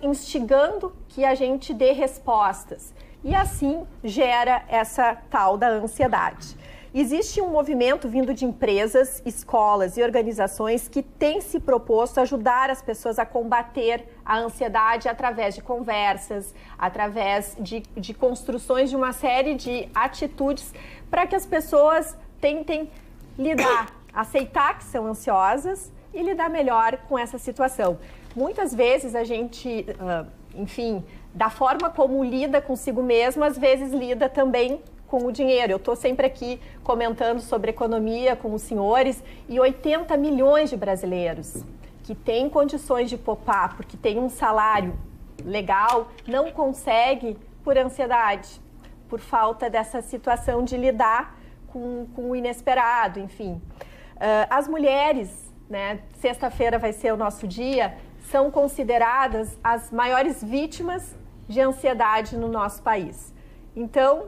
instigando que a gente dê respostas. E assim gera essa tal da ansiedade. Existe um movimento vindo de empresas, escolas e organizações que tem se proposto ajudar as pessoas a combater a ansiedade através de conversas, através de construções de uma série de atitudes para que as pessoas tentem lidar, aceitar que são ansiosas e lidar melhor com essa situação. muitas vezes a gente, enfim, da forma como lida consigo mesmo, às vezes lida também com o dinheiro. Eu estou sempre aqui comentando sobre economia com os senhores e 80 milhões de brasileiros que têm condições de poupar porque tem um salário legal, não consegue por ansiedade, por falta dessa situação de lidar com o inesperado, enfim. As mulheres, né, sexta-feira vai ser o nosso dia, são consideradas as maiores vítimas de ansiedade no nosso país. Então,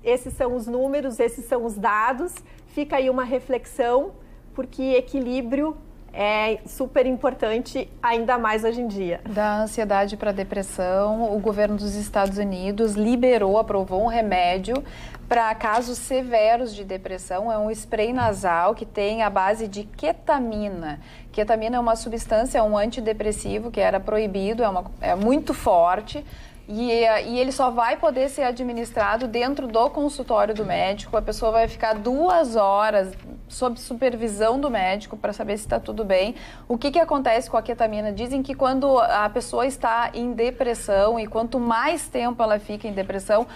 esses são os números, esses são os dados. Fica aí uma reflexão, porque equilíbrio é super importante, ainda mais hoje em dia. Da ansiedade para a depressão, o governo dos Estados Unidos aprovou um remédio para casos severos de depressão. É um spray nasal que tem a base de ketamina. Ketamina é uma substância, um antidepressivo que era proibido, é muito forte. E ele só vai poder ser administrado dentro do consultório do médico. A pessoa vai ficar 2 horas sob supervisão do médico para saber se está tudo bem. O que acontece com a ketamina? Dizem que quando a pessoa está em depressão e quanto mais tempo ela fica em depressão,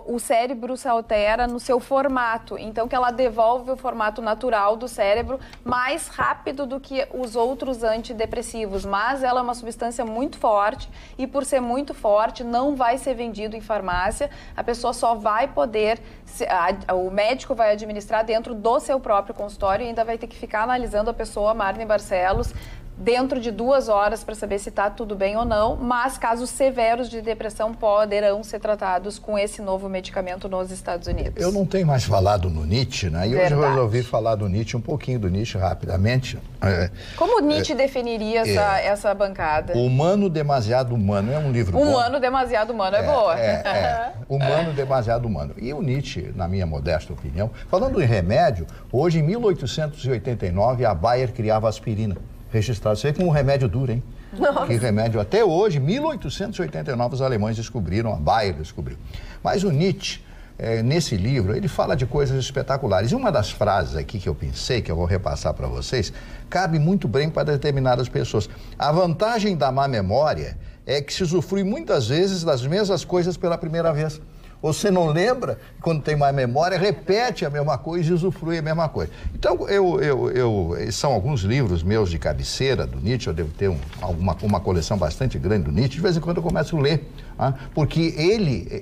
o cérebro se altera no seu formato. Então, que ela devolve o formato natural do cérebro mais rápido do que os outros antidepressivos. Mas ela é uma substância muito forte e, por ser muito forte, não vai ser vendido em farmácia. A pessoa só vai poder, o médico vai administrar dentro do seu próprio consultório e ainda vai ter que ficar analisando a pessoa, Marne Barcelos, dentro de 2 horas para saber se está tudo bem ou não, mas casos severos de depressão poderão ser tratados com esse novo medicamento nos Estados Unidos. Eu não tenho mais falado no Nietzsche, né? E hoje eu resolvi falar do Nietzsche, um pouquinho do Nietzsche rapidamente. Como Nietzsche definiria essa bancada? Humano demasiado humano, é um livro bom. Humano demasiado humano é boa. Humano demasiado humano. E o Nietzsche, na minha modesta opinião, falando em remédio, hoje em 1889 a Bayer criava aspirina. Registrado. Você vê como um remédio duro, hein? Nossa. Que remédio. Até hoje, 1889, os alemães descobriram, a Bayer descobriu. Mas o Nietzsche, nesse livro, ele fala de coisas espetaculares. E uma das frases aqui que eu pensei, que eu vou repassar para vocês, cabe muito bem para determinadas pessoas. A vantagem da má memória é que se usufrui muitas vezes das mesmas coisas pela primeira vez. Você não lembra, quando tem mais memória, repete a mesma coisa e usufrui a mesma coisa. Então, são alguns livros meus de cabeceira do Nietzsche, eu devo ter uma coleção bastante grande do Nietzsche, de vez em quando eu começo a ler, porque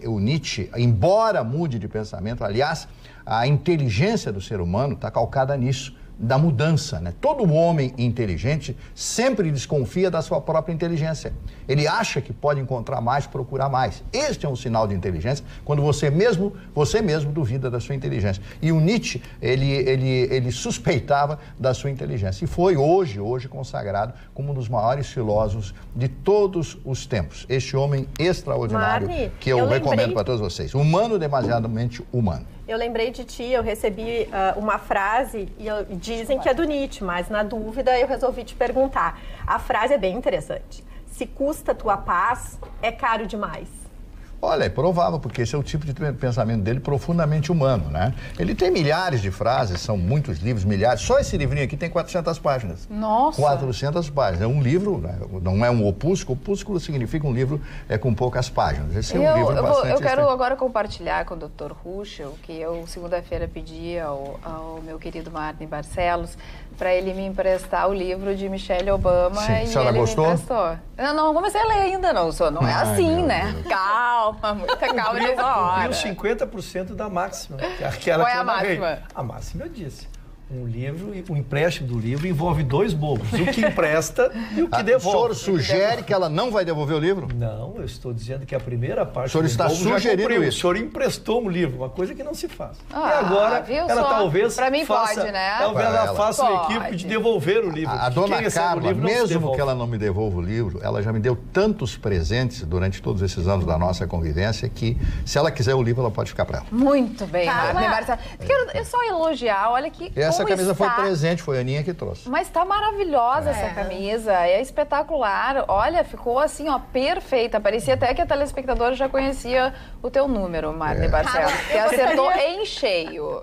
o Nietzsche, embora mude de pensamento, aliás, a inteligência do ser humano está calcada nisso, da mudança, né? Todo homem inteligente sempre desconfia da sua própria inteligência. Ele acha que pode encontrar mais, procurar mais. Este é um sinal de inteligência, quando você mesmo duvida da sua inteligência. E o Nietzsche, ele suspeitava da sua inteligência. E foi hoje consagrado como um dos maiores filósofos de todos os tempos. Este homem extraordinário, Marne, que eu recomendo para todos vocês. Humano, demasiadamente humano. Eu lembrei de ti, eu recebi uma frase e dizem que é do Nietzsche, mas na dúvida eu resolvi te perguntar. A frase é bem interessante. Se custa tua paz, é caro demais. Olha, é provável, porque esse é o tipo de pensamento dele profundamente humano, né? Ele tem milhares de frases, são muitos livros, milhares. Só esse livrinho aqui tem 400 páginas. Nossa! 400 páginas. É um livro, né? Não é um opúsculo. Opúsculo significa um livro com poucas páginas. Esse é um livro bastante... Eu quero agora compartilhar com o Dr. Ruschel, que eu, segunda-feira, pedi ao meu querido Marne Barcelos para ele me emprestar o livro de Michelle Obama. Sim. E a senhora ele gostou? Me emprestou. Eu não comecei a ler ainda, não. Não é assim, né? Deus. Calma, muita calma nessa hora. Cumpriu 50% da máxima. Aquela Qual é que a máxima? A máxima eu disse. Um livro, o empréstimo do livro envolve 2 bobos. O que empresta e o que devolve. O senhor sugere que ela não vai devolver o livro? Não, eu estou dizendo que a primeira parte... O senhor está sugerindo isso? O senhor emprestou um livro, uma coisa que não se faz. E agora, ela talvez pra mim faça... pode, né? Talvez ela faça o equívoco de devolver o livro. A dona Carla, mesmo que ela não me devolva o livro, ela já me deu tantos presentes durante todos esses anos da nossa convivência que, se ela quiser o livro, ela pode ficar para ela. Muito bem. Quero só elogiar, olha que essa camisa foi presente, foi a Aninha que trouxe. Mas tá maravilhosa essa camisa, é espetacular. Olha, ficou assim, ó, perfeita. Parecia até que a telespectadora já conhecia o teu número, Marne Barcelos, que acertou em cheio.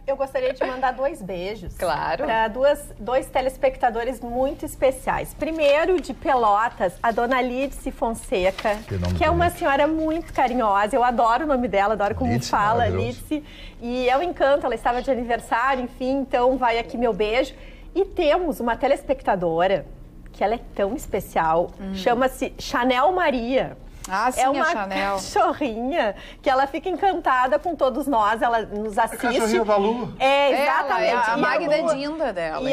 Eu gostaria de mandar 2 beijos. Claro. Para dois telespectadores muito especiais. Primeiro, de Pelotas, a dona Lídice Fonseca, que é uma senhora muito carinhosa. Eu adoro o nome dela, adoro como Lídice, fala, Lídice. E é um encanto, ela estava de aniversário, enfim, então vai aqui meu beijo. E temos uma telespectadora que ela é tão especial, chama-se Chanel Maria. Ah, sim, é uma Chanel. cachorrinha que ela fica encantada com todos nós, ela nos assiste. A cachorrinha da Lu. Exatamente. A Magda é Dinda dela,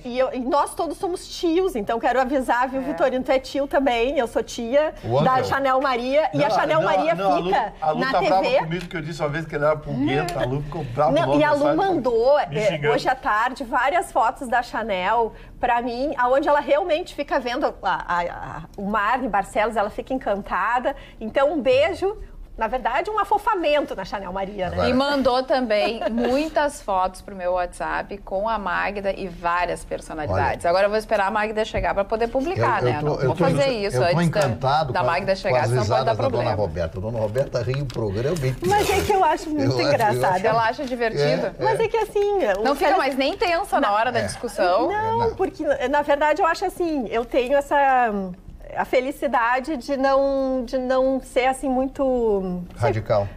e nós todos somos tios, então quero avisar, viu, Vitorino, tu é tio também, eu sou tia da Chanel Maria, e a Chanel Maria fica a Lu na tá TV. brava comigo, que eu disse uma vez que ele era pulguenta, a Lu ficou brava. E a Lu mandou, hoje à tarde, várias fotos da Chanel pra mim, aonde ela realmente fica vendo o Marne Barcelos, ela fica encantada. Então, um beijo, na verdade, um afofamento na Chanel Maria, né? E mandou também muitas fotos pro meu WhatsApp com a Magda e várias personalidades. Olha, agora eu vou esperar a Magda chegar para poder publicar, né? Não vou fazer isso eu tô antes encantado da Magda chegar, senão pode dar problema. Dona Roberta. Dona Roberta ri o programa inteiro. Mas é que eu acho muito engraçado. Ela acha divertido? Mas é que assim... Não fica mais nem tensa na hora da discussão? Não, porque na verdade eu acho assim, eu tenho a felicidade de não ser assim muito... Radical.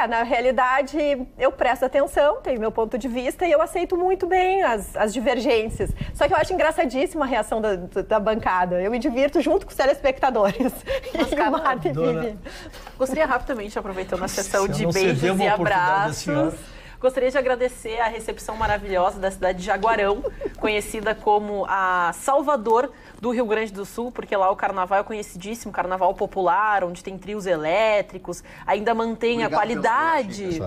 Na realidade, eu presto atenção, tenho meu ponto de vista e eu aceito muito bem as divergências. Só que eu acho engraçadíssima a reação da bancada. Eu me divirto junto com os telespectadores. Gostaria rapidamente, aproveitando a sessão de beijos e abraços, gostaria de agradecer a recepção maravilhosa da cidade de Jaguarão, conhecida como a Salvador do Rio Grande do Sul, porque lá o carnaval é conhecidíssimo, carnaval popular, onde tem trios elétricos, ainda mantém a qualidade.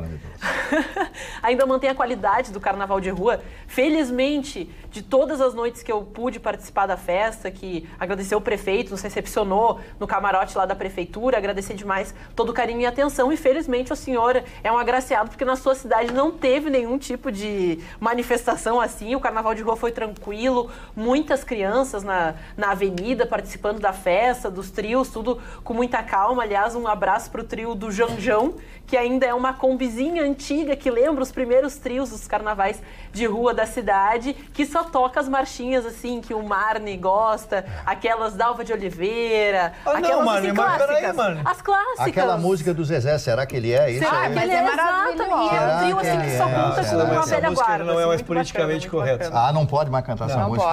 Ainda mantém a qualidade do carnaval de rua. Felizmente, de todas as noites que eu pude participar da festa, que agradecer o prefeito, nos recepcionou no camarote lá da prefeitura, agradecer demais todo o carinho e atenção. E felizmente o senhor é um agraciado, porque na sua cidade não teve nenhum tipo de manifestação assim. O carnaval de rua foi tranquilo, muitas crianças na avenida participando da festa, dos trios, tudo com muita calma. Aliás, um abraço pro trio do Janjão, que ainda é uma combizinha antiga que lembra os primeiros trios dos carnavais de rua da cidade, que só toca as marchinhas assim que o Marne gosta, aquelas da Alva de Oliveira, aquelas Marne, assim, clássicas. Marne. As clássicas. Aquela música do Zezé, será que ele é isso? Será que ele é maravilhoso? E é um trio assim que só conta com uma velha guarda. Não é mais assim, politicamente correto. Não pode mais cantar essa música.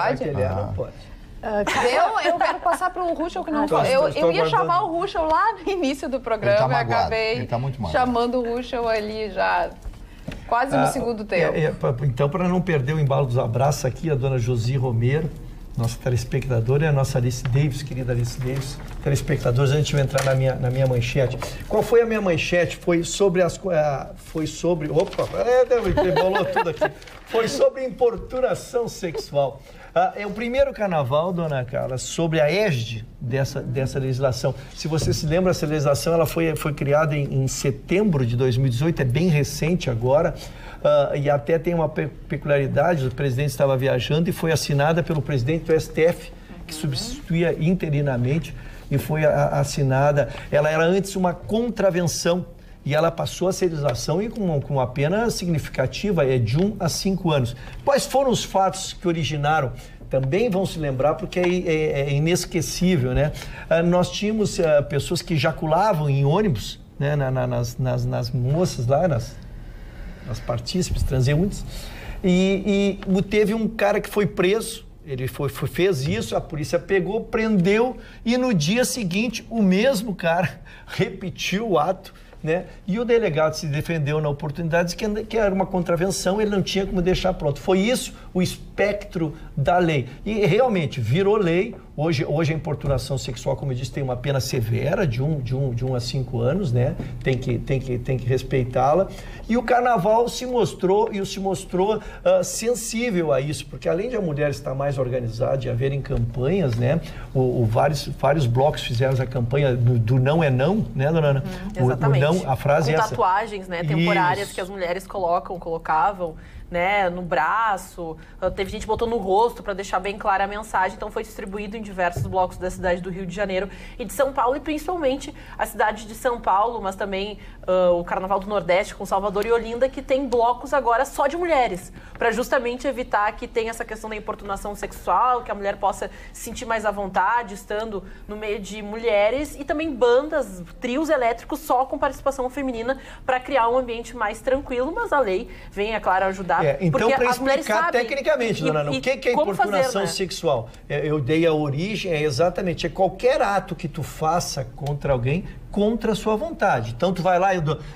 Não pode. Eu quero passar pro Ruschel que não falou. Eu ia chamar o Ruschel lá no início do programa e acabei chamando o Ruschel ali já quase no segundo tempo. Então, para não perder o embalo dos abraços aqui, a dona Josi Romero, nossa telespectadora, e a nossa Alice Davis, querida Alice Davis. Telespectadores, antes de eu entrar na minha manchete. Qual foi a minha manchete? Foi sobre Opa, embolou tudo aqui. Foi sobre importunação sexual. É o primeiro carnaval, dona Carla, sobre a égide dessa legislação. Se você se lembra, essa legislação ela foi criada em setembro de 2018, é bem recente agora, e até tem uma peculiaridade, o presidente estava viajando e foi assinada pelo presidente do STF, que substituía interinamente, e foi assinada. Ela era antes uma contravenção, e ela passou a ser legislação e com uma pena significativa, de 1 a 5 anos. Quais foram os fatos que originaram? Também vão se lembrar, porque é inesquecível, né? Nós tínhamos pessoas que ejaculavam em ônibus, né? nas moças lá, nas partícipes, transeuntes, e teve um cara que foi preso. Ele fez isso, a polícia pegou, prendeu, e no dia seguinte o mesmo cara repetiu o ato, né? E o delegado se defendeu na oportunidade, disse que era uma contravenção, ele não tinha como deixar pronto. Foi isso o espectro da lei. E realmente virou lei. Hoje a importunação sexual, como eu disse, tem uma pena severa de 1 a 5 anos, né? Tem que respeitá-la. E o carnaval se mostrou sensível a isso, porque além de a mulher estar mais organizada e haverem campanhas, né? Vários blocos fizeram a campanha do não é não, né, dona Ana? Exatamente. Então, a frase com é essa. tatuagens, né, temporárias que as mulheres colocavam né, no braço, teve gente que botou no rosto para deixar bem clara a mensagem, então foi distribuído em diversos blocos da cidade do Rio de Janeiro e de São Paulo, e principalmente a cidade de São Paulo, mas também o Carnaval do Nordeste com Salvador e Olinda, que tem blocos agora só de mulheres, para justamente evitar que tenha essa questão da importunação sexual, que a mulher possa se sentir mais à vontade estando no meio de mulheres, e também bandas, trios elétricos só com participação feminina para criar um ambiente mais tranquilo, mas a lei vem, é claro, ajudar. Então, para explicar tecnicamente, dona Ana, o que é importunação sexual? Eu dei a origem, exatamente, é qualquer ato que tu faça contra alguém contra a sua vontade. Então, tu vai lá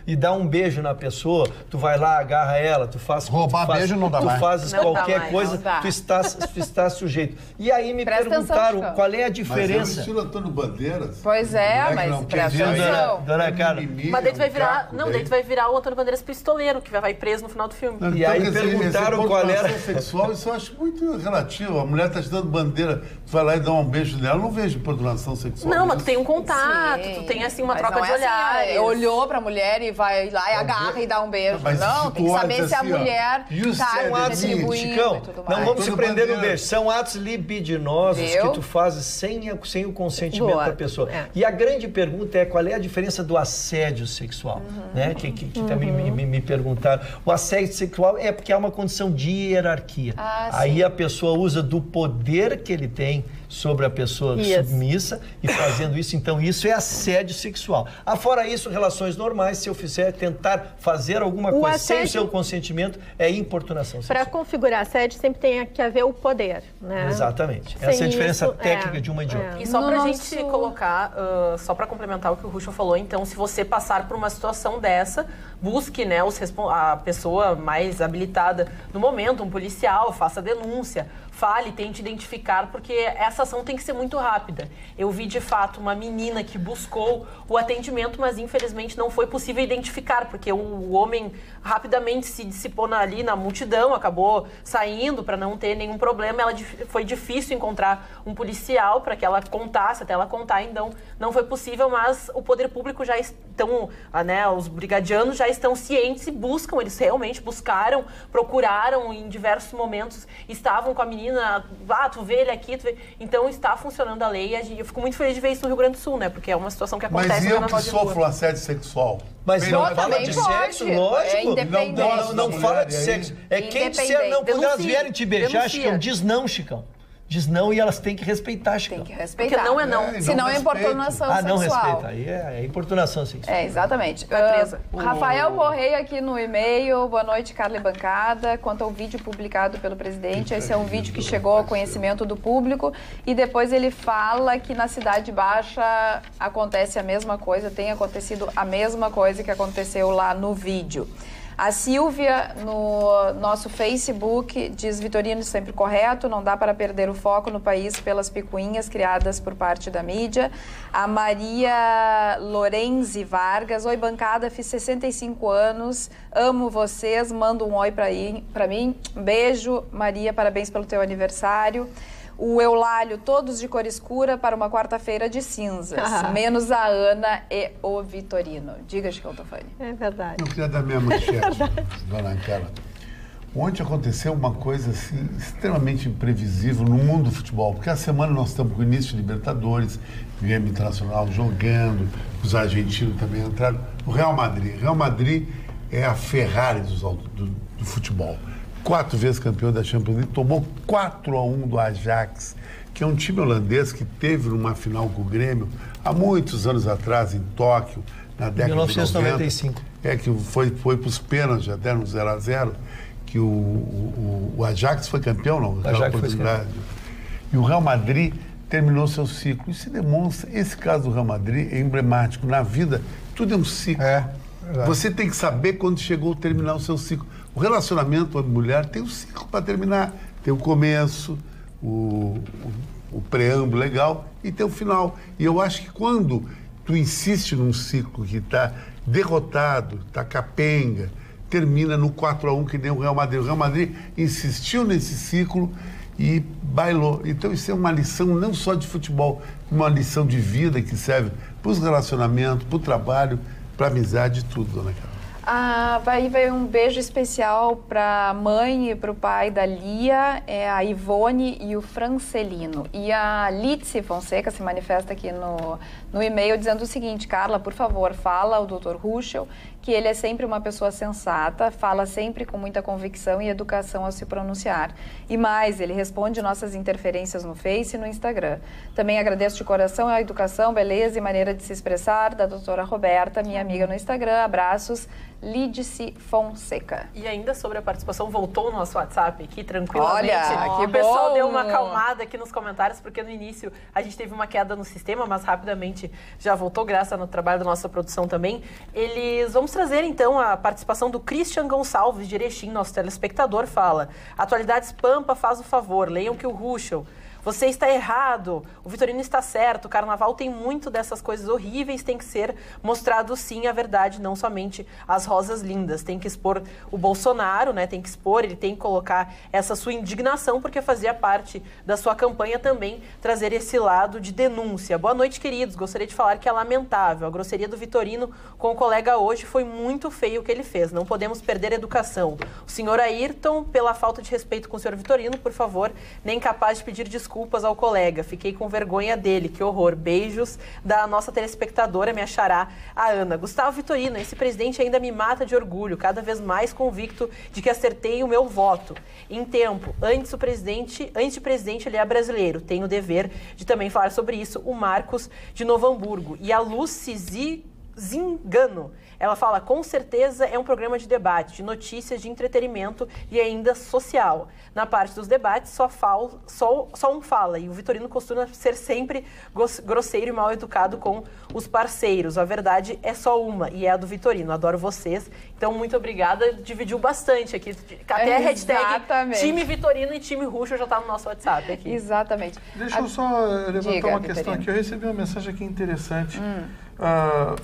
e dá um beijo na pessoa, tu vai lá, agarra ela, tu faz... Roubar beijo não dá mais. Tu fazes qualquer coisa, tu estás sujeito. E aí me perguntaram qual é a diferença. Mas é o estilo Antônio Bandeiras. Pois é, mas presta atenção. Dona Carla. Mas daí tu vai virar... Não, daí tu vai virar o Antônio Bandeiras pistoleiro, que vai preso no final do filme. Não, e então, aí perguntaram qual era... sexual, isso eu acho muito relativo. A mulher tá te dando bandeira, tu vai lá e dá um beijo nela. Eu não vejo importunação sexual. Não, mas tu tem um contato, tu tem assim uma troca de olhar. Olhou pra mulher e vai lá e agarra e dá um beijo. Mas não, tem que saber se a mulher tá retribuindo Chicão, e tudo mais. não vamos se prender no beijo. São atos libidinosos que tu fazes sem o consentimento da pessoa. E a grande pergunta é qual é a diferença do assédio sexual, né? Que também me perguntaram. O assédio sexual é porque há uma condição de hierarquia. Aí a pessoa usa do poder que ele tem sobre a pessoa submissa e fazendo isso, então isso é assédio sexual. Fora isso, relações normais, se eu fizer tentar fazer alguma coisa sem o seu consentimento, é importunação sexual. Para configurar assédio sempre tem que haver o poder, né? Exatamente. Essa é a diferença técnica de uma e de outra. E só pra gente colocar, só para complementar o que o Ruschel falou, então, se você passar por uma situação dessa, busque, né, a pessoa mais habilitada no momento, um policial, faça denúncia, fale, tente identificar, porque essa ação tem que ser muito rápida. Eu vi, de fato, uma menina que buscou o atendimento, mas infelizmente não foi possível identificar, porque o homem rapidamente se dissipou ali na multidão, acabou saindo para não ter nenhum problema. Foi difícil encontrar um policial para que ela contasse, até ela contar, então não foi possível, mas o poder público já estão, né, os brigadianos já estão cientes e buscam, eles realmente buscaram, procuraram em diversos momentos, estavam com a menina, tu vê ele aqui, tu vê. Então está funcionando a lei e eu fico muito feliz de ver isso no Rio Grande do Sul, né? Porque é uma situação que acontece. Mas eu que sofro assédio sexual. Mas não fala de sexo, lógico. Não fala de sexo. É quem disser não, quando elas vierem te beijar, Chicão, diz não, Chicão. Diz não e elas têm que respeitar, Chicão. Tem que respeitar. Porque não é não. Senão é importunação sexual. Não respeita. Aí é importunação sexual. Exatamente. Rafael Correia aqui no e-mail. Boa noite, Carla e bancada. Quanto ao vídeo publicado pelo presidente, esse é um vídeo que chegou ao conhecimento do público e depois ele fala que na Cidade Baixa acontece a mesma coisa, tem acontecido a mesma coisa que aconteceu lá no vídeo. A Silvia, no nosso Facebook, diz: Vitorino sempre correto, não dá para perder o foco no país pelas picuinhas criadas por parte da mídia. A Maria Lorenzi Vargas: oi, bancada, fiz 65 anos, amo vocês, manda um oi para mim. Beijo, Maria, parabéns pelo teu aniversário. O Eulálio, todos de cor escura para uma quarta-feira de cinzas, menos a Ana e o Vitorino. Diga, Chicão Tofani. É verdade. Eu queria dar minha manchete, dona Carla. Ontem aconteceu uma coisa assim, extremamente imprevisível no mundo do futebol, porque a semana nós estamos com o início de Libertadores, Grêmio Internacional jogando, os argentinos também entraram. O Real Madrid é a Ferrari do futebol. 4 vezes campeão da Champions League, tomou 4-1 do Ajax, que é um time holandês que teve uma final com o Grêmio há muitos anos atrás, em Tóquio, na década 1995. de 90. Que foi para os pênaltis, já deram 0-0, que o Ajax foi campeão, não? O Ajax foi campeão. E o Real Madrid terminou seu ciclo. Isso demonstra, esse caso do Real Madrid é emblemático. Na vida, tudo é um ciclo. Você tem que saber quando chegou a terminar o seu ciclo. O relacionamento homem-mulher tem um ciclo para terminar. Tem o começo, o preâmbulo legal e tem o final. E eu acho que quando tu insiste num ciclo que está derrotado, está capenga, termina no 4-1 que nem o Real Madrid. O Real Madrid insistiu nesse ciclo e bailou. Então isso é uma lição não só de futebol, uma lição de vida que serve para os relacionamentos, para o trabalho, para a amizade e tudo, dona Carla. Vai um beijo especial para a mãe e para o pai da Lia, a Ivone e o Francelino. E a Litsi Fonseca se manifesta aqui no e-mail dizendo o seguinte: Carla, por favor, fala ao Dr. Ruschel que ele é sempre uma pessoa sensata, fala sempre com muita convicção e educação ao se pronunciar. E mais, ele responde nossas interferências no Face e no Instagram. Também agradeço de coração a educação, beleza e maneira de se expressar da doutora Roberta, minha amiga no Instagram. Abraços, Lidice Fonseca. E ainda sobre a participação, voltou o nosso WhatsApp aqui, tranquilamente. Olha, que o pessoal bom. deu uma acalmada aqui nos comentários, porque no início a gente teve uma queda no sistema, mas rapidamente já voltou, graças ao trabalho da nossa produção também. Vamos trazer então a participação do Christian Gonçalves de Erechim, nosso telespectador, fala: Atualidades Pampa, faz o favor, leiam que o Ruschel... Você está errado, o Vitorino está certo, o carnaval tem muito dessas coisas horríveis, tem que ser mostrado sim a verdade, não somente as rosas lindas. Tem que expor o Bolsonaro, né? Tem que expor, ele tem que colocar essa sua indignação, porque fazia parte da sua campanha também trazer esse lado de denúncia. Boa noite, queridos. Gostaria de falar que é lamentável. A grosseria do Vitorino com o colega hoje foi muito feio o que ele fez. Não podemos perder a educação. O senhor Ayrton, pela falta de respeito com o senhor Vitorino, por favor, nem capaz de pedir desculpas ao colega. Fiquei com vergonha dele. Que horror. Beijos da nossa telespectadora, minha xará, a Ana. Gustavo Vitorino, esse presidente ainda me mata de orgulho, cada vez mais convicto de que acertei o meu voto. Em tempo, antes de presidente, ele é brasileiro. Tenho o dever de também falar sobre isso. O Marcos de Novo Hamburgo. E a Lucy Zingano. Ela fala, com certeza é um programa de debate, de notícias, de entretenimento e ainda social. Na parte dos debates, só um fala, e o Vitorino costuma ser sempre grosseiro e mal educado com os parceiros. A verdade é só uma, e é a do Vitorino. Adoro vocês. Então, muito obrigada. Dividiu bastante aqui. Até a hashtag time Vitorino e time Ruschel já está no nosso WhatsApp aqui. Exatamente. Deixa eu só levantar uma questão aqui. Eu recebi uma mensagem aqui interessante.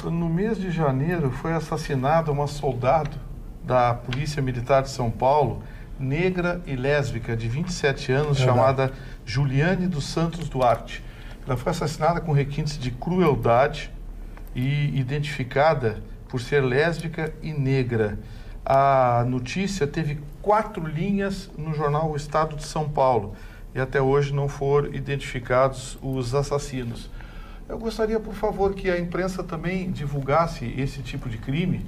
No mês de janeiro foi assassinada uma soldado da Polícia Militar de São Paulo, negra e lésbica, de 27 anos, chamada Juliane dos Santos Duarte. Ela foi assassinada com requintes de crueldade e identificada por ser lésbica e negra. A notícia teve 4 linhas no jornal O Estado de São Paulo e até hoje não foram identificados os assassinos. Eu gostaria, por favor, que a imprensa também divulgasse esse tipo de crime,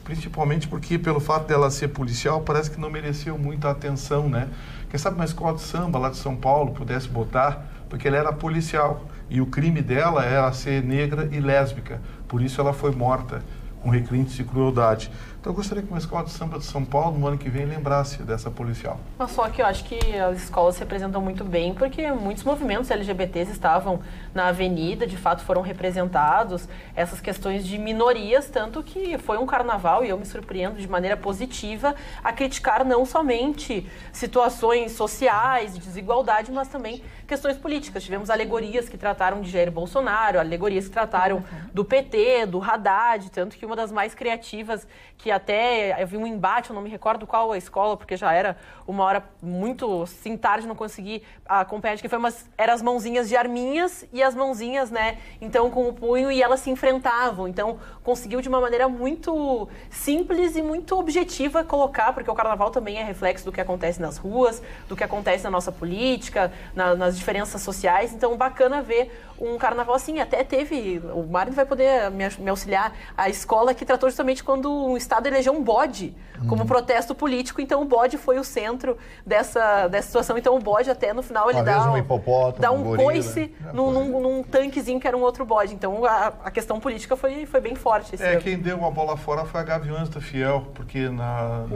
principalmente porque, pelo fato dela ser policial, parece que não mereceu muita atenção, né? Quem sabe uma escola de samba lá de São Paulo pudesse botar, porque ela era policial e o crime dela era ser negra e lésbica, por isso ela foi morta com requintes de crueldade. Então eu gostaria que uma escola de samba de São Paulo, no ano que vem, lembrasse dessa policial. Mas só que eu acho que as escolas se representam muito bem, porque muitos movimentos LGBTs estavam na avenida, de fato foram representados, essas questões de minorias, tanto que foi um carnaval, e eu me surpreendo de maneira positiva a criticar não somente situações sociais, de desigualdade, mas também questões políticas. Tivemos alegorias que trataram de Jair Bolsonaro, alegorias que trataram do PT, do Haddad, tanto que uma das mais criativas, que até eu vi um embate, eu não me recordo qual a escola, porque já era uma hora muito, assim, tarde, não consegui acompanhar de quem foi, mas eram as mãozinhas de arminhas e as mãozinhas, né, então com o punho, e elas se enfrentavam. Então conseguiu de uma maneira muito simples e muito objetiva colocar, porque o carnaval também é reflexo do que acontece nas ruas, do que acontece na nossa política, nas diferenças sociais. Então bacana ver um carnaval assim. Até teve, o Mário vai poder me auxiliar, a escola que tratou justamente quando o Estado elegeu um bode como protesto político, então o bode foi o centro dessa situação. Então o bode até no final ele dá um coice num tanquezinho que era um outro bode. Então a questão política foi bem forte. Quem deu a bola fora foi a Gaviões da Fiel, porque na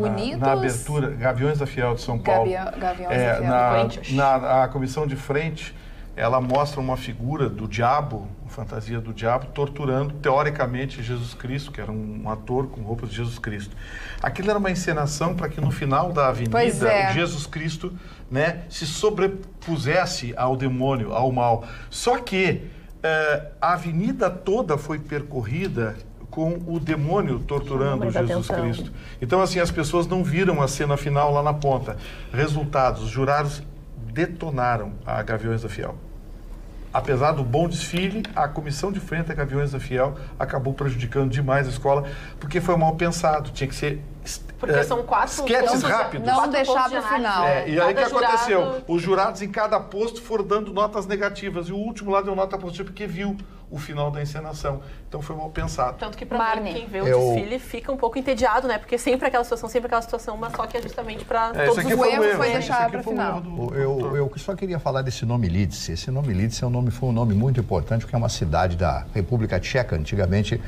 abertura, Gaviões da Fiel de São Paulo, na comissão de frente, ela mostra uma figura do diabo, uma fantasia do diabo, torturando, teoricamente, Jesus Cristo, que era um ator com roupas de Jesus Cristo. Aquilo era uma encenação para que no final da avenida, o Jesus Cristo, né, se sobrepusesse ao demônio, ao mal. Só que a avenida toda foi percorrida com o demônio torturando Jesus Cristo. Então, assim, as pessoas não viram a cena final lá na ponta. Resultados, os jurados detonaram a Gaviões da Fiel. apesar do bom desfile, a comissão de frente a Gaviões da Fiel acabou prejudicando demais a escola, porque foi mal pensado. Tinha que ser porque são 4 esquetes rápidos. Não deixar para o final. E aí o que aconteceu? Os jurados em cada posto foram dando notas negativas. E o último lá deu nota positiva porque viu o final da encenação. Então foi mal pensado. Tanto que pra mim, quem vê o desfile fica um pouco entediado, né? Porque sempre aquela situação, mas só que é justamente para todos os erros foi deixar para o final. Eu só queria falar desse nome Lídice. Esse nome Lídice foi um nome muito importante, porque é uma cidade da República Tcheca, antigamente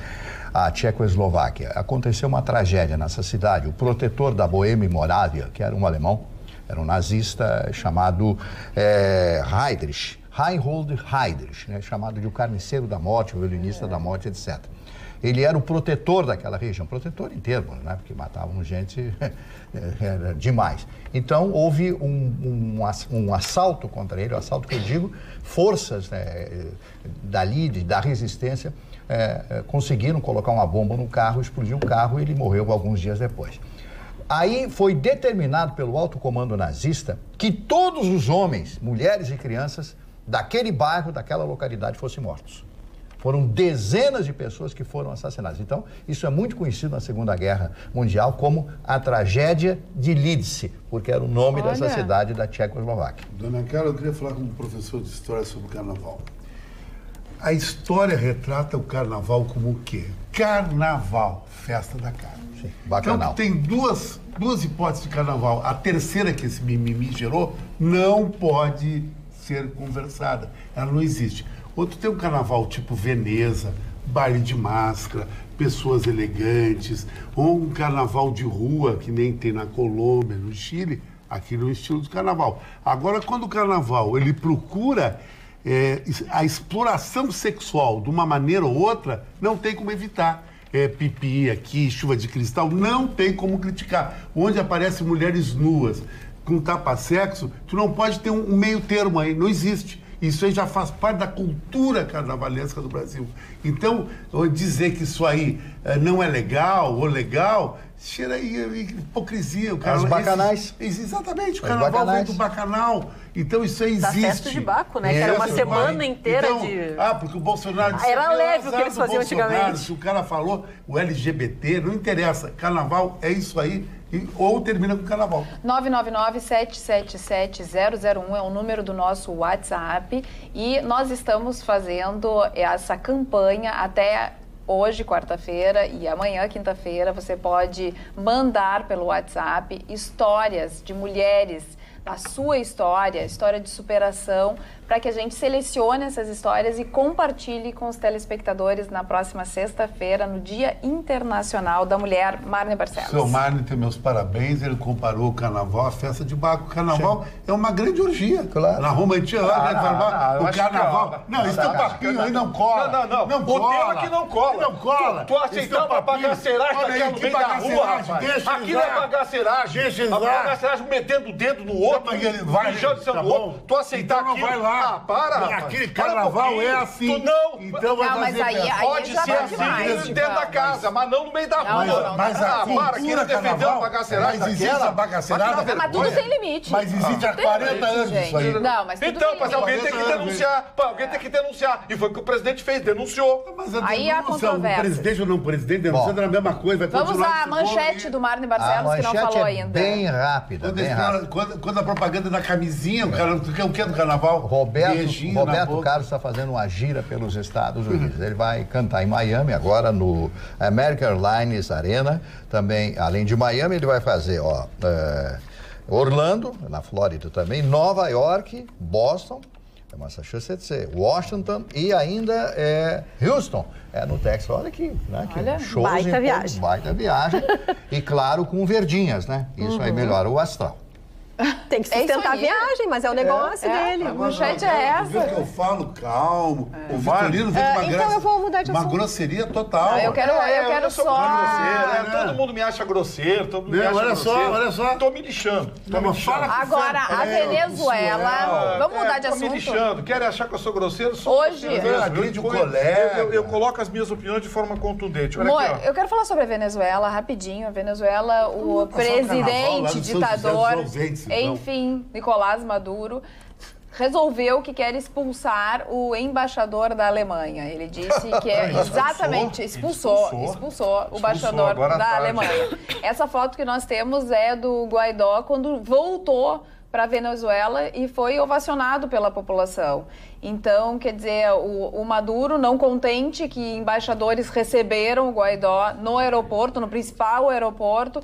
a Tchecoslováquia. Aconteceu uma tragédia nessa cidade. O protetor da Boêmia e Morávia, que era um alemão, era um nazista chamado Heydrich, Reinhold Heydrich, né, chamado de o carniceiro da morte, o violinista da morte, etc. Ele era o protetor daquela região, protetor em termos, né, porque matavam gente era demais. Então, houve um assalto contra ele, o assalto que eu digo, forças da resistência conseguiram colocar uma bomba no carro, explodiu o carro e ele morreu alguns dias depois. Aí foi determinado pelo alto comando nazista que todos os homens, mulheres e crianças daquele bairro, daquela localidade fossem mortos. Foram dezenas de pessoas que foram assassinadas. Então, isso é muito conhecido na Segunda Guerra Mundial como a tragédia de Lídice, porque era o nome dessa cidade da Tchecoslováquia. Dona Carla, eu queria falar com um professor de história sobre o carnaval. A história retrata o carnaval como o quê? Carnaval, festa da carne. Sim, bacanal. Então, tem duas hipóteses de carnaval. A terceira que esse mimimi gerou não pode ser conversada. Ela não existe. Outro tem um carnaval tipo Veneza, baile de máscara, pessoas elegantes, ou um carnaval de rua, que nem tem na Colômbia, no Chile, aqui no estilo de carnaval. Agora, quando o carnaval ele procura a exploração sexual de uma maneira ou outra, não tem como evitar. Pipi aqui, chuva de cristal, não tem como criticar. Onde aparecem mulheres nuas com tapa-sexo, tu não pode ter um meio termo aí, não existe. Isso aí já faz parte da cultura carnavalesca do Brasil. Então, dizer que isso aí não é legal ou legal, cheira aí hipocrisia. Os bacanais. Exatamente, o carnaval vem do bacanal. Então, isso aí existe. Da festa de Baco, né? Que era uma semana inteira de... porque o Bolsonaro... Era leve o que eles faziam antigamente. Se o cara falou, o LGBT, não interessa. Carnaval é isso aí. Ou termina com carnaval. 999-777-001 é o número do nosso WhatsApp e nós estamos fazendo essa campanha até hoje, quarta-feira, e amanhã, quinta-feira, você pode mandar pelo WhatsApp histórias de mulheres, a sua história de superação, para que a gente selecione essas histórias e compartilhe com os telespectadores na próxima sexta-feira, no Dia Internacional da Mulher. Marne Barcelos. Seu Marne tem meus parabéns, ele comparou o carnaval à festa de Baco. O carnaval é uma grande orgia. Claro. Na Roma antiga, o carnaval... Não, esse teu papinho aí não cola. Não. O tema é que não cola. Não cola. Tu aceitava a bagaceiragem daquela no meio da rua, rapaz. Aquilo é bagaceiragem. Deixa ele a bagaceiragem metendo o dedo no outro, mijando no outro. Tu aceitar aquilo... Vai lá. Para, aquele carnaval é assim. Então vai fazer pode ser assim dentro da casa, mas não no meio da rua. Mas a querer defender uma bagaceiragem daquela. Mas tudo tem limite. Mas existe há 40 anos isso aí. Não, mas tudo então, mas alguém tem que denunciar. Alguém tem que denunciar. E foi o que o presidente fez, denunciou. Mas aí a controvérsia. O presidente ou não presidente denunciando era a mesma coisa. Vamos à manchete do Marne Barcelos, que não falou ainda. Bem rápida, Quando a propaganda da camisinha, o que é do carnaval? Roberto Carlos está fazendo uma gira pelos Estados Unidos. Ele vai cantar em Miami agora no American Airlines Arena. Também, além de Miami, ele vai fazer Orlando, na Flórida também, Nova York, Boston, Massachusetts, Washington e ainda Houston, no Texas. Olha aqui, né? Shows, baita viagem. Baita viagem. E claro, com verdinhas, né? Isso aí melhora o astral. Tem que sustentar a viagem, mas é o negócio dele. A manchete é essa. Viu que eu falo calmo. O Vitorino fez então eu vou mudar de assunto. Uma grosseria total. Não, eu quero só... Todo mundo me acha grosseiro, todo mundo me acha grosseiro. Olha só. Tô me lixando. Agora, a Venezuela... Vamos mudar de assunto? Tô me lixando. Querem achar que eu sou grosseiro? Hoje... Eu coloco as minhas opiniões de forma contundente. Olha aqui, ó. Eu quero falar sobre a Venezuela, rapidinho. A Venezuela, o presidente, ditador... Enfim, Nicolás Maduro resolveu que quer expulsar o embaixador da Alemanha. Ele disse que expulsou o embaixador da Alemanha. Essa foto que nós temos é do Guaidó quando voltou para a Venezuela e foi ovacionado pela população. Então, quer dizer, o Maduro, não contente que embaixadores receberam o Guaidó no aeroporto, no principal aeroporto,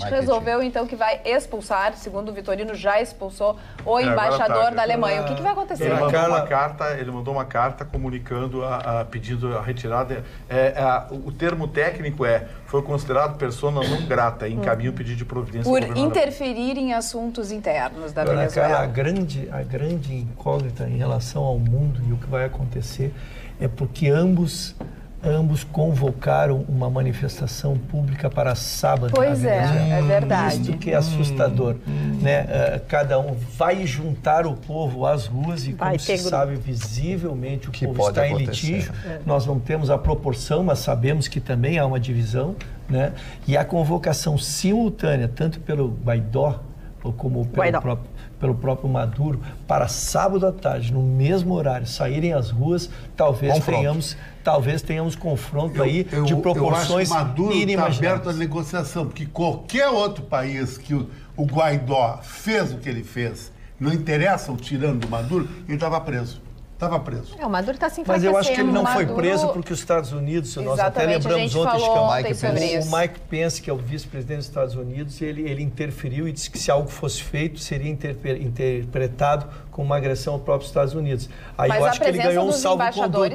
resolveu então que vai expulsar, segundo o Vitorino, já expulsou o embaixador da Alemanha. O que vai acontecer? Ele mandou uma carta comunicando, pedindo a retirada. O termo técnico foi considerado persona não grata e encaminha o pedido de providência. Por interferir em assuntos internos da Venezuela. A grande incógnita em relação ao mundo e o que vai acontecer é porque ambos convocaram uma manifestação pública para sábado. Pois é verdade. Isso que é assustador, né? Cada um vai juntar o povo às ruas e, como se sabe, visivelmente o povo está em litígio. Nós não temos a proporção, mas sabemos que também há uma divisão, né? E a convocação simultânea, tanto pelo Guaidó como pelo próprio Maduro, para sábado à tarde, no mesmo horário, saírem às ruas, talvez tenhamos confronto aí de proporções inimagináveis. Eu acho que Maduro está aberto à negociação, porque qualquer outro país que o Guaidó fez o que ele fez, não interessa o tirano do Maduro, ele estava preso. O Maduro está se enfraquecendo. Mas eu acho que ele não foi preso porque os Estados Unidos, nós até lembramos ontem, o Mike Pence, que é o vice-presidente dos Estados Unidos, ele interferiu e disse que se algo fosse feito, seria interpretado como uma agressão ao próprio Estados Unidos. Aí mas eu acho que ele ganhou um salvo-conduto.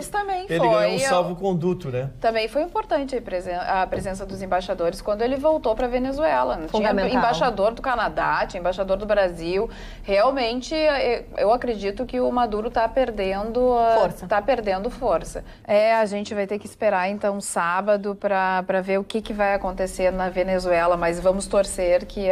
Ele ganhou um salvo-conduto, né? Também foi importante a presença dos embaixadores quando ele voltou para a Venezuela. Tinha embaixador do Canadá, tinha embaixador do Brasil. Realmente, eu acredito que o Maduro está perdendo força. A gente vai ter que esperar, então, sábado para ver o que vai acontecer na Venezuela, mas vamos torcer que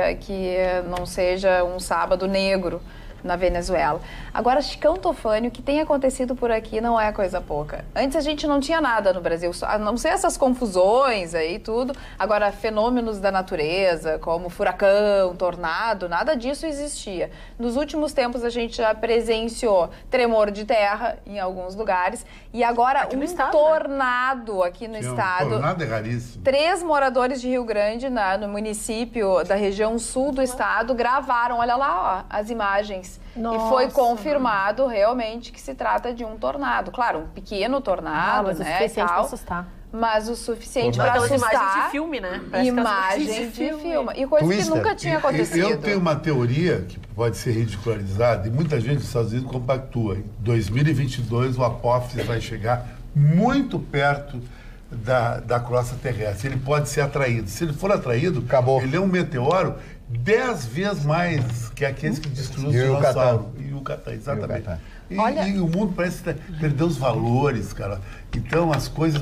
não seja um sábado negro na Venezuela. Agora, Chicão Tofani, o que tem acontecido por aqui não é coisa pouca. Antes a gente não tinha nada no Brasil, a não ser essas confusões aí tudo. Agora, fenômenos da natureza, como furacão, tornado, nada disso existia. Nos últimos tempos a gente já presenciou tremor de terra em alguns lugares e agora aqui tornado aqui no estado. Tornado é raríssimo. 3 moradores de Rio Grande, no município da região sul do estado, gravaram, olha lá, as imagens. Nossa. E foi confirmado realmente que se trata de um tornado. Claro, um pequeno tornado, mas né? o suficiente para assustar. Mas o suficiente para assustar. Imagens de filme, né? Imagens de filme. E coisa que nunca tinha acontecido. Eu tenho uma teoria que pode ser ridicularizada e muita gente dos Estados Unidos compactua. Em 2022 o apófise vai chegar muito perto da crosta terrestre. Ele pode ser atraído. Se ele for atraído, ele é um meteoro 10 vezes mais que aqueles que destruíram o dinossauro. E o Catar, exatamente. E o mundo parece perder os valores, cara. Então as coisas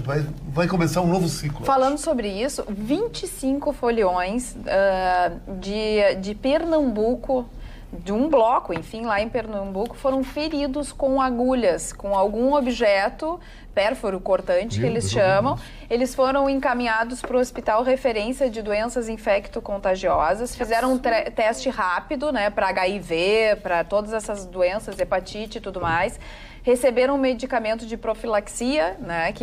vai começar um novo ciclo. Falando sobre isso, 25 foliões de Pernambuco, de um bloco, enfim, lá em Pernambuco, foram feridos com agulhas, com algum objeto pérfuro cortante, que eles chamam. Eles foram encaminhados para o Hospital Referência de Doenças Infecto-Contagiosas, fizeram um teste rápido, né, para HIV, para todas essas doenças, hepatite e tudo mais. Receberam um medicamento de profilaxia, né,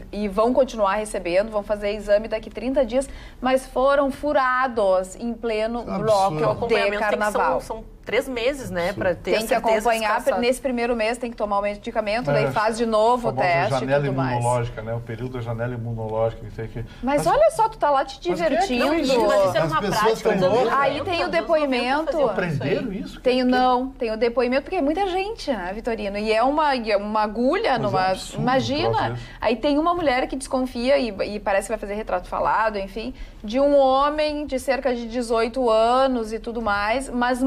e vão continuar recebendo, vão fazer exame daqui 30 dias, mas foram furados em pleno bloco de carnaval. São 3 meses, né, para ter tem que acompanhar, nesse primeiro mês tem que tomar o medicamento, daí faz de novo o teste e tudo mais. Imunológica, né, o período da janela imunológica. Mas olha só, tu tá lá te divertindo. Aí tem o depoimento. Aprenderam isso? Tem o depoimento, porque é muita gente, né, Vitorino? E é uma agulha, imagina. Aí tem uma mulher que desconfia e parece que vai fazer retrato falado, enfim, de um homem de cerca de 18 anos e tudo mais, mas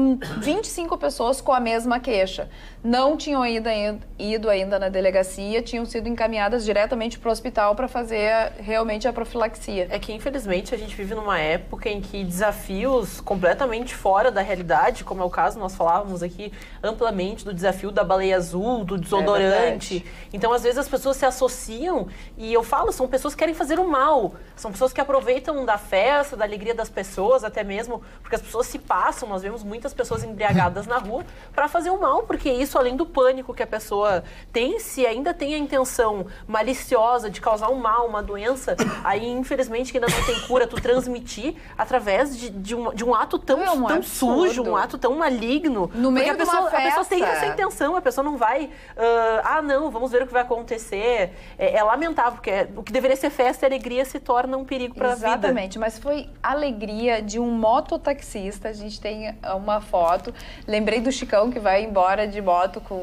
25 pessoas com a mesma queixa. Não tinham ido ainda na delegacia, tinham sido encaminhadas diretamente para o hospital para fazer realmente a profilaxia. É que, infelizmente, a gente vive numa época em que desafios completamente fora da realidade, como é o caso, nós falávamos aqui amplamente do desafio da baleia azul, do desodorante. Então, às vezes, as pessoas se associam e eu falo, são pessoas que querem fazer o mal. São pessoas que aproveitam da festa, da alegria das pessoas, até mesmo porque as pessoas se passam. Nós vemos muitas pessoas em embriagadas na rua para fazer o mal, porque isso, além do pânico que a pessoa tem, se ainda tem a intenção maliciosa de causar um mal, uma doença, aí infelizmente que ainda não tem cura, tu transmitir através de um ato tão sujo, um ato tão maligno. No meio porque de uma festa. A pessoa tem essa intenção, a pessoa não vai, não, vamos ver o que vai acontecer. É lamentável, porque o que deveria ser festa e alegria se torna um perigo para a vida. Exatamente, mas foi alegria de um mototaxista. A gente tem uma foto. Lembrei do Chicão que vai embora de moto com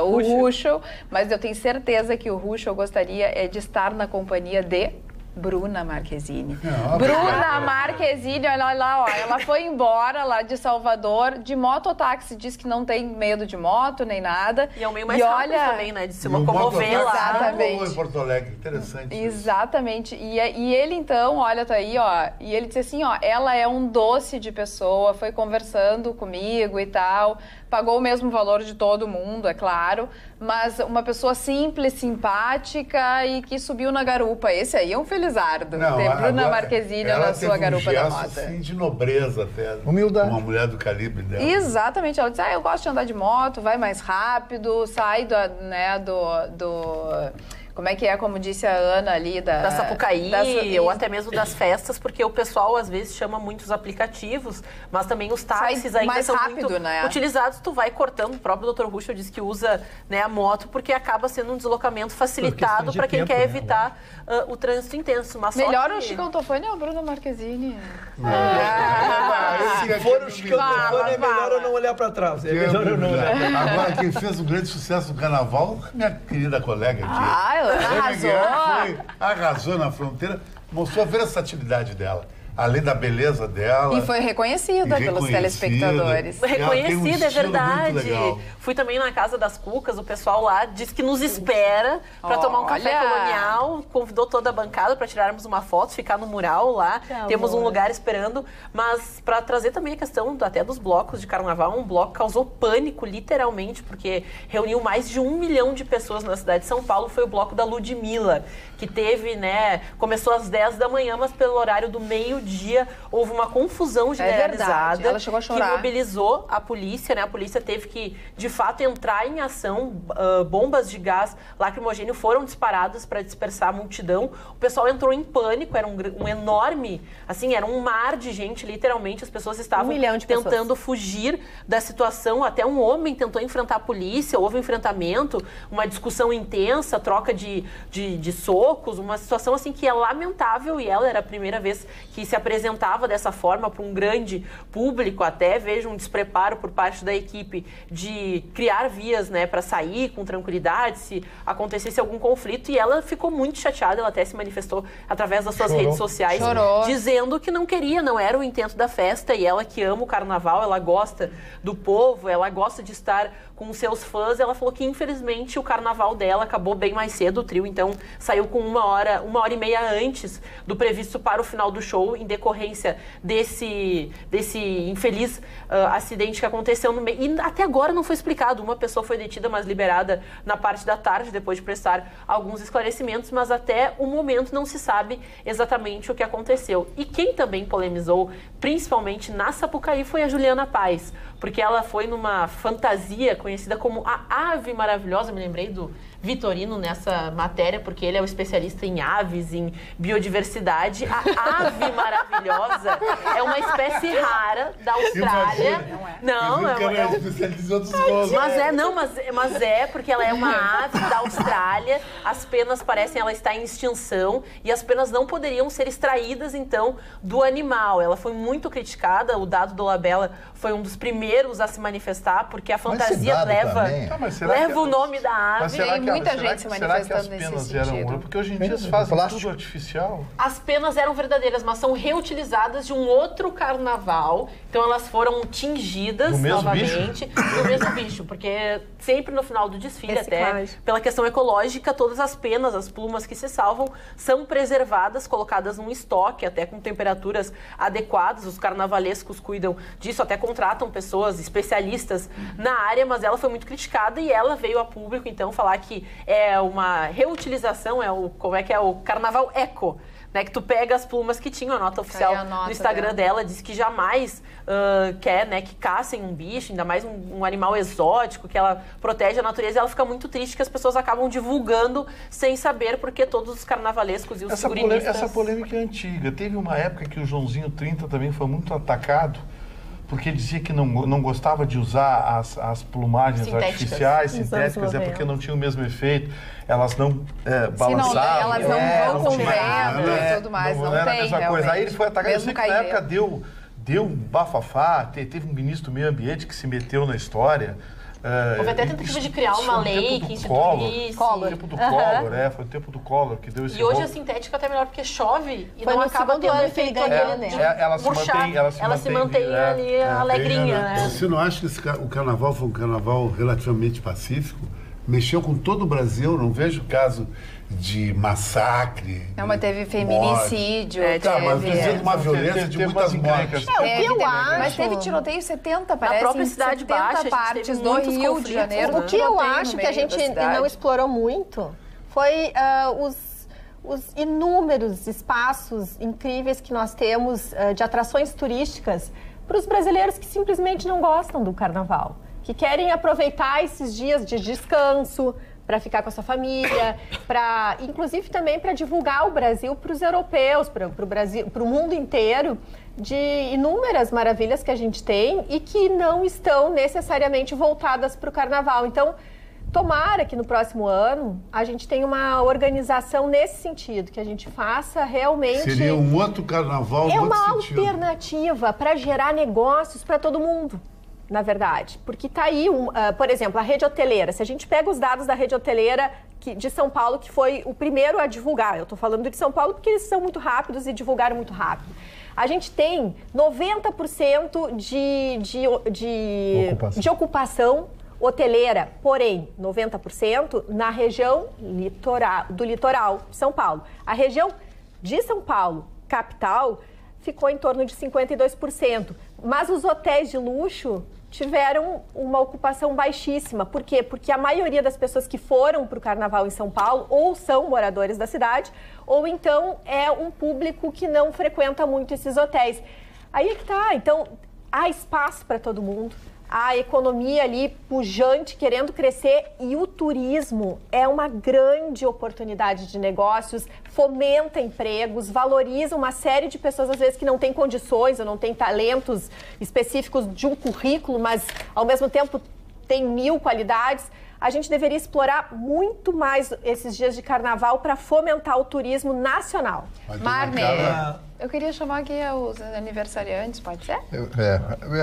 o Ruschel, mas eu tenho certeza que o Ruschel gostaria de estar na companhia de Bruna Marquezine. Bruna Marquezine, olha lá, ó, ela foi embora lá de Salvador de mototáxi, diz que não tem medo de moto nem nada. E é o meio mais rápido também, né, de se locomover lá. Exatamente. Em Porto Alegre, interessante. Exatamente. E ele então, olha, tá aí, ó, e ele disse assim, ó, ela é um doce de pessoa, foi conversando comigo e tal, pagou o mesmo valor de todo mundo, é claro, mas uma pessoa simples, simpática e que subiu na garupa. Esse aí é um felizardo. Tem Bruna Marquezine na sua garupa da moto. Assim, de nobreza até. Humildade. Uma mulher do calibre dela. Exatamente. Ela disse, eu gosto de andar de moto, vai mais rápido, sai como é que é, como disse a Ana ali, da Sapucaí, ou até mesmo das festas, porque o pessoal às vezes chama muitos aplicativos, mas também os táxis ainda mais são rápido, muito utilizados. Tu vai cortando, o próprio Dr. Ruschel disse que usa, né, a moto porque acaba sendo um deslocamento facilitado para quem quer evitar o trânsito intenso. Mas melhor o Chicão Tofani ou o Bruno Marquezine? Se for o Chicão Tofani, é melhor eu não olhar para trás. É melhor eu não olhar. Agora, quem fez um grande sucesso no carnaval, minha querida colega aqui. Arrasou na fronteira, mostrou a versatilidade dela, além da beleza dela. E foi reconhecida pelos telespectadores. Reconhecida, é verdade. Fui também na Casa das Cucas, o pessoal lá disse que nos espera para tomar um café colonial, convidou toda a bancada para tirarmos uma foto, ficar no mural lá. Temos um lugar esperando, mas para trazer também a questão até dos blocos de carnaval, um bloco causou pânico, literalmente, porque reuniu mais de 1 milhão de pessoas na cidade de São Paulo. Foi o bloco da Ludmilla, que teve, né, começou às 10 da manhã, mas pelo horário do meio-dia houve uma confusão generalizada. Ela chegou a chorar. Que mobilizou a polícia, né? A polícia teve que, de fato, entrar em ação. Bombas de gás lacrimogêneo foram disparadas para dispersar a multidão. O pessoal entrou em pânico, era um enorme, assim, era um mar de gente, literalmente. As pessoas estavam tentando fugir da situação. Até um homem tentou enfrentar a polícia, houve um enfrentamento, uma discussão intensa, troca de socos, uma situação assim que é lamentável, e ela era a primeira vez que se apresentava dessa forma para um grande público. Até vejo um despreparo por parte da equipe de criar vias, né, para sair com tranquilidade se acontecesse algum conflito, e ela ficou muito chateada. Ela até se manifestou através das suas redes sociais, dizendo que não queria, não era o intento da festa, e ela que ama o carnaval, ela gosta do povo, ela gosta de estar com os seus fãs. Ela falou que infelizmente o carnaval dela acabou bem mais cedo, o trio então saiu com uma hora e meia antes do previsto para o final do show, em decorrência desse infeliz acidente que aconteceu no meio. E até agora não foi explicado. Uma pessoa foi detida, mas liberada na parte da tarde, depois de prestar alguns esclarecimentos, mas até o momento não se sabe exatamente o que aconteceu. E quem também polemizou, principalmente na Sapucaí, foi a Juliana Paz, porque ela foi numa fantasia conhecida como a Ave Maravilhosa. Me lembrei do Vitorino nessa matéria, porque ele é o especialista em aves, em biodiversidade. A ave maravilhosa é uma espécie rara da Austrália. Mas é porque ela é uma ave da Austrália. As penas parecem ela está em extinção, e as penas não poderiam ser extraídas então do animal. Ela foi muito criticada. O Dado Dolabella foi um dos primeiros a se manifestar, porque a fantasia leva o nome da ave. Muita gente se manifestando nesse sentido. Porque hoje em dia se faz tudo artificial. As penas eram verdadeiras, mas são reutilizadas de um outro carnaval. Então elas foram tingidas novamente do mesmo bicho, porque sempre no final do desfile, até pela questão ecológica, todas as penas, as plumas que se salvam, são preservadas, colocadas num estoque, até com temperaturas adequadas. Os carnavalescos cuidam disso, até contratam pessoas especialistas na área, mas ela foi muito criticada, e ela veio a público então falar que é uma reutilização, o carnaval eco, né? Que tu pega as plumas que tinham, a nota oficial no Instagram dela, diz que jamais quer, né, que caçem um bicho, ainda mais um animal exótico, que ela protege a natureza, e ela fica muito triste que as pessoas acabam divulgando sem saber, porque todos os carnavalescos e os figurinistas... Essa polêmica é antiga. Teve uma época que o Joãozinho 30 também foi muito atacado, porque dizia que não gostava de usar as plumagens artificiais, sintéticas, porque não tinha o mesmo efeito. Elas não balançavam. Elas não vão com vento e tudo mais. Não era tem, a mesma coisa. Aí ele foi atacado. Eu sei que na época deu um bafafá, teve um ministro do meio ambiente que se meteu na história. Houve até tentativa de criar uma lei que instituísse. Foi o tempo do Collor, foi o tempo do Collor que deu esse E hoje a sintética até melhor, porque chove e não acaba tendo efeito ela se mantém ali alegrinha, né? Você não acha que o carnaval foi um carnaval relativamente pacífico? Mexeu com todo o Brasil, não vejo caso de massacre. Não, mas teve feminicídio. Mas dizendo uma violência de muitas mortes. Mas teve tiroteio 70, parece. Na própria Cidade Baixa, partes do Rio de Janeiro. O que eu acho que a gente não explorou muito foi os inúmeros espaços incríveis que nós temos de atrações turísticas para os brasileiros que simplesmente não gostam do carnaval, que querem aproveitar esses dias de descanso para ficar com a sua família, inclusive também para divulgar o Brasil para os europeus, para o mundo inteiro, de inúmeras maravilhas que a gente tem e que não estão necessariamente voltadas para o carnaval. Então, tomara que no próximo ano a gente tenha uma organização nesse sentido, que a gente faça realmente... Seria um outro carnaval, é uma alternativa para gerar negócios para todo mundo. Na verdade, porque está aí, por exemplo, a rede hoteleira. Se a gente pega os dados da rede hoteleira de São Paulo, que foi o primeiro a divulgar, eu estou falando de São Paulo porque eles são muito rápidos e divulgaram muito rápido. A gente tem 90% de ocupação hoteleira, porém, 90% na região do litoral de São Paulo. A região de São Paulo, capital, ficou em torno de 52%. Mas os hotéis de luxo tiveram uma ocupação baixíssima. Por quê? Porque a maioria das pessoas que foram para o carnaval em São Paulo ou são moradores da cidade, ou então é um público que não frequenta muito esses hotéis. Aí é que tá. Então, há espaço para todo mundo. A economia ali pujante, querendo crescer, e o turismo é uma grande oportunidade de negócios, fomenta empregos, valoriza uma série de pessoas, às vezes, que não têm condições ou não têm talentos específicos de um currículo, mas, ao mesmo tempo, tem 1000 qualidades. A gente deveria explorar muito mais esses dias de carnaval para fomentar o turismo nacional. Marne, eu queria chamar aqui os aniversariantes, pode ser?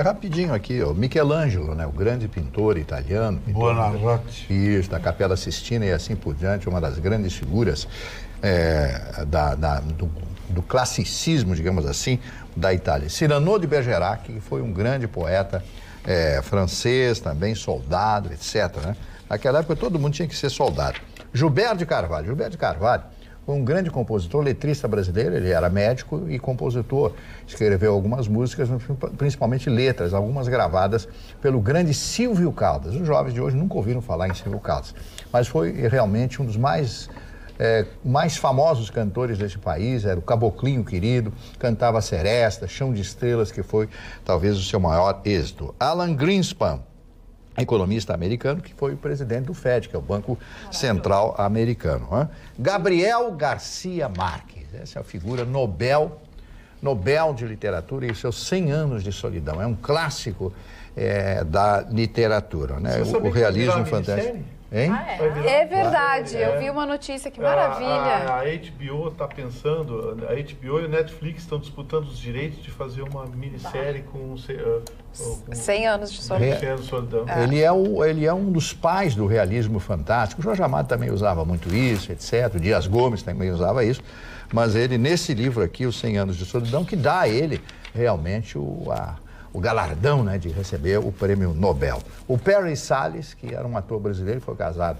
Rapidinho aqui, o Michelangelo, né, o grande pintor italiano. Buonarroti. Isso, da Capela Sistina e assim por diante, uma das grandes figuras do classicismo, digamos assim, da Itália. Cyrano de Bergerac, que foi um grande poeta francês, também soldado, etc., né? Naquela época todo mundo tinha que ser soldado. Gilberto de Carvalho foi um grande compositor, letrista brasileiro, ele era médico e compositor. Escreveu algumas músicas, principalmente letras, algumas gravadas pelo grande Silvio Caldas. Os jovens de hoje nunca ouviram falar em Silvio Caldas, mas foi realmente um dos mais famosos cantores desse país. Era o Caboclinho Querido, cantava Seresta, Chão de Estrelas, que foi talvez o seu maior êxito. Alan Greenspan, economista americano, que foi o presidente do FED, que é o Banco Central Americano. Hein? Gabriel Garcia Marques, essa é a figura Nobel de Literatura e seus 100 anos de solidão. É um clássico da literatura, né? O realismo fantástico. Hein? É verdade, eu vi uma notícia, que maravilha. A HBO está pensando, a HBO e o Netflix estão disputando os direitos de fazer uma minissérie com 100 anos de solidão. Ele é um dos pais do realismo fantástico. O Jorge Amado também usava muito isso, etc. O Dias Gomes também usava isso. Mas ele, nesse livro aqui, Os 100 Anos de Solidão, que dá a ele realmente o galardão, né, de receber o prêmio Nobel. O Perry Salles, que era um ator brasileiro, foi casado.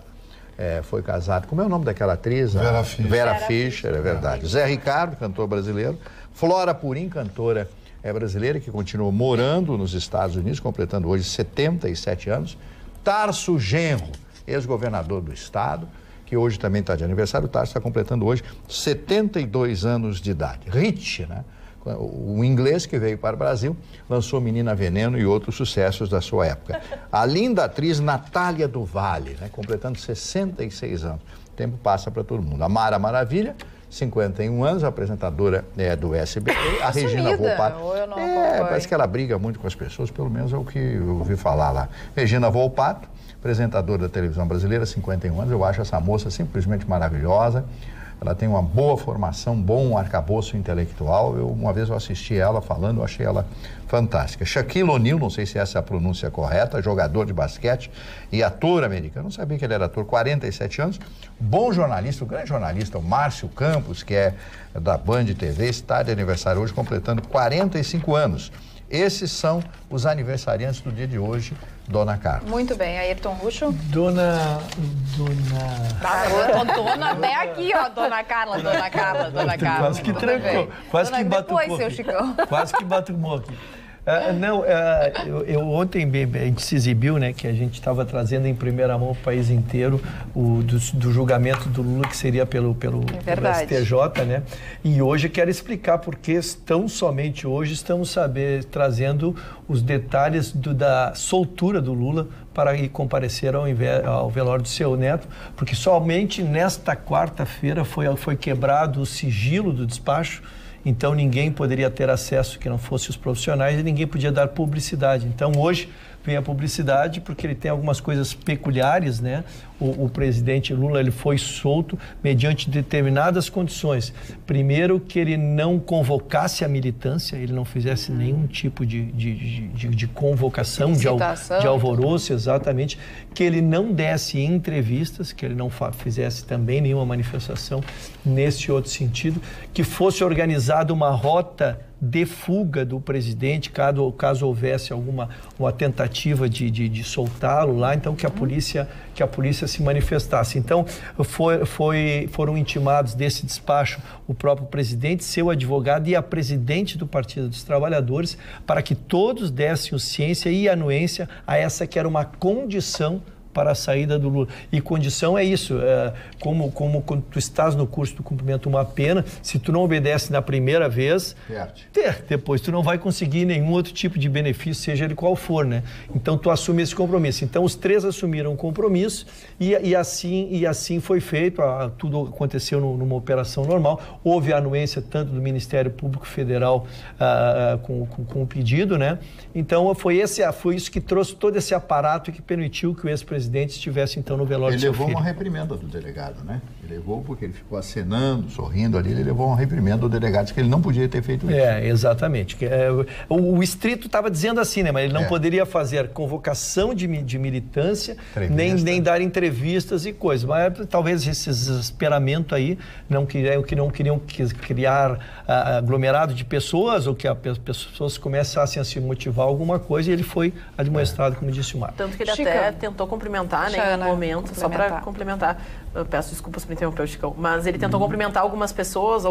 Como é o nome daquela atriz? Vera Fischer, é verdade. Zé Ricardo, cantor brasileiro. Flora Purim, cantora brasileira, que continua morando nos Estados Unidos, completando hoje 77 anos. Tarso Genro, ex-governador do estado, que que hoje também está de aniversário. O Tarso está completando hoje 72 anos de idade. Rich, né? O inglês que veio para o Brasil, lançou Menina Veneno e outros sucessos da sua época. A linda atriz Natália do Vale, né? Completando 66 anos. O tempo passa para todo mundo. A Mara Maravilha, 51 anos, apresentadora do SBT. A Regina Volpato. Parece que ela briga muito com as pessoas, pelo menos é o que eu ouvi falar lá. Regina Volpato, apresentadora da televisão brasileira, 51 anos. Eu acho essa moça simplesmente maravilhosa. Ela tem uma boa formação, bom arcabouço intelectual. Uma vez eu assisti ela falando, eu achei ela fantástica. Shaquille O'Neal, não sei se essa é a pronúncia correta, jogador de basquete e ator americano. Não sabia que ele era ator, 47 anos. Bom jornalista, o grande jornalista, o Márcio Campos, que é da Band TV, está de aniversário hoje, completando 45 anos. Esses são os aniversariantes do dia de hoje, Dona Carla. Muito bem, Ayrton Ruxo. Dona até aqui, ó, Dona Carla. Quase que trancou. Quase que batucou. Depois, seu Chicão. Quase que batucou aqui. Ontem a gente se exibiu, né, que a gente estava trazendo em primeira mão o país inteiro do julgamento do Lula, que seria pelo STJ, né? E hoje quero explicar porque somente hoje estamos trazendo os detalhes da soltura do Lula para ir comparecer ao velório do seu neto, porque somente nesta quarta-feira foi quebrado o sigilo do despacho. Então ninguém poderia ter acesso que não fosse os profissionais e ninguém podia dar publicidade. Então hoje vem a publicidade porque ele tem algumas coisas peculiares, né? O presidente Lula, ele foi solto mediante determinadas condições. Primeiro, que ele não convocasse a militância, ele não fizesse nenhum tipo de convocação, de alvoroço, exatamente, que ele não desse entrevistas, que ele não fizesse também nenhuma manifestação nesse outro sentido, que fosse organizada uma rota de fuga do presidente, caso houvesse uma tentativa de soltá-lo lá, então que a polícia se manifestasse. Então foram intimados desse despacho o próprio presidente, seu advogado e a presidente do Partido dos Trabalhadores, para que todos dessem ciência e anuência a essa que era uma condição para a saída do Lula. E condição é isso, como quando tu estás no curso do cumprimento de uma pena, se tu não obedece na primeira vez, depois tu não vai conseguir nenhum outro tipo de benefício, seja ele qual for, né? Então tu assume esse compromisso. Então os três assumiram o compromisso e assim foi feito, tudo aconteceu numa operação normal, houve a anuência tanto do Ministério Público Federal com o pedido, né? Então foi isso que trouxe todo esse aparato que permitiu que o ex-presidente estivesse então no velório do seu filho. Ele levou uma reprimenda do delegado, né? Ele levou porque ele ficou acenando, sorrindo ali, ele levou uma reprimenda do delegado, que ele não podia ter feito isso. Exatamente. O estrito estava dizendo assim, né? Mas ele não poderia fazer convocação de militância, nem dar entrevistas e coisas. Mas talvez esse desesperamento aí, que não queriam criar aglomerado de pessoas, ou que as pessoas começassem a se motivar alguma coisa, e ele foi admoestado, como disse o Marco. Tanto que ele até tentou complementar, né, em um momento, só para complementar, eu peço desculpas por interromper o Chicão, mas ele tentou cumprimentar algumas pessoas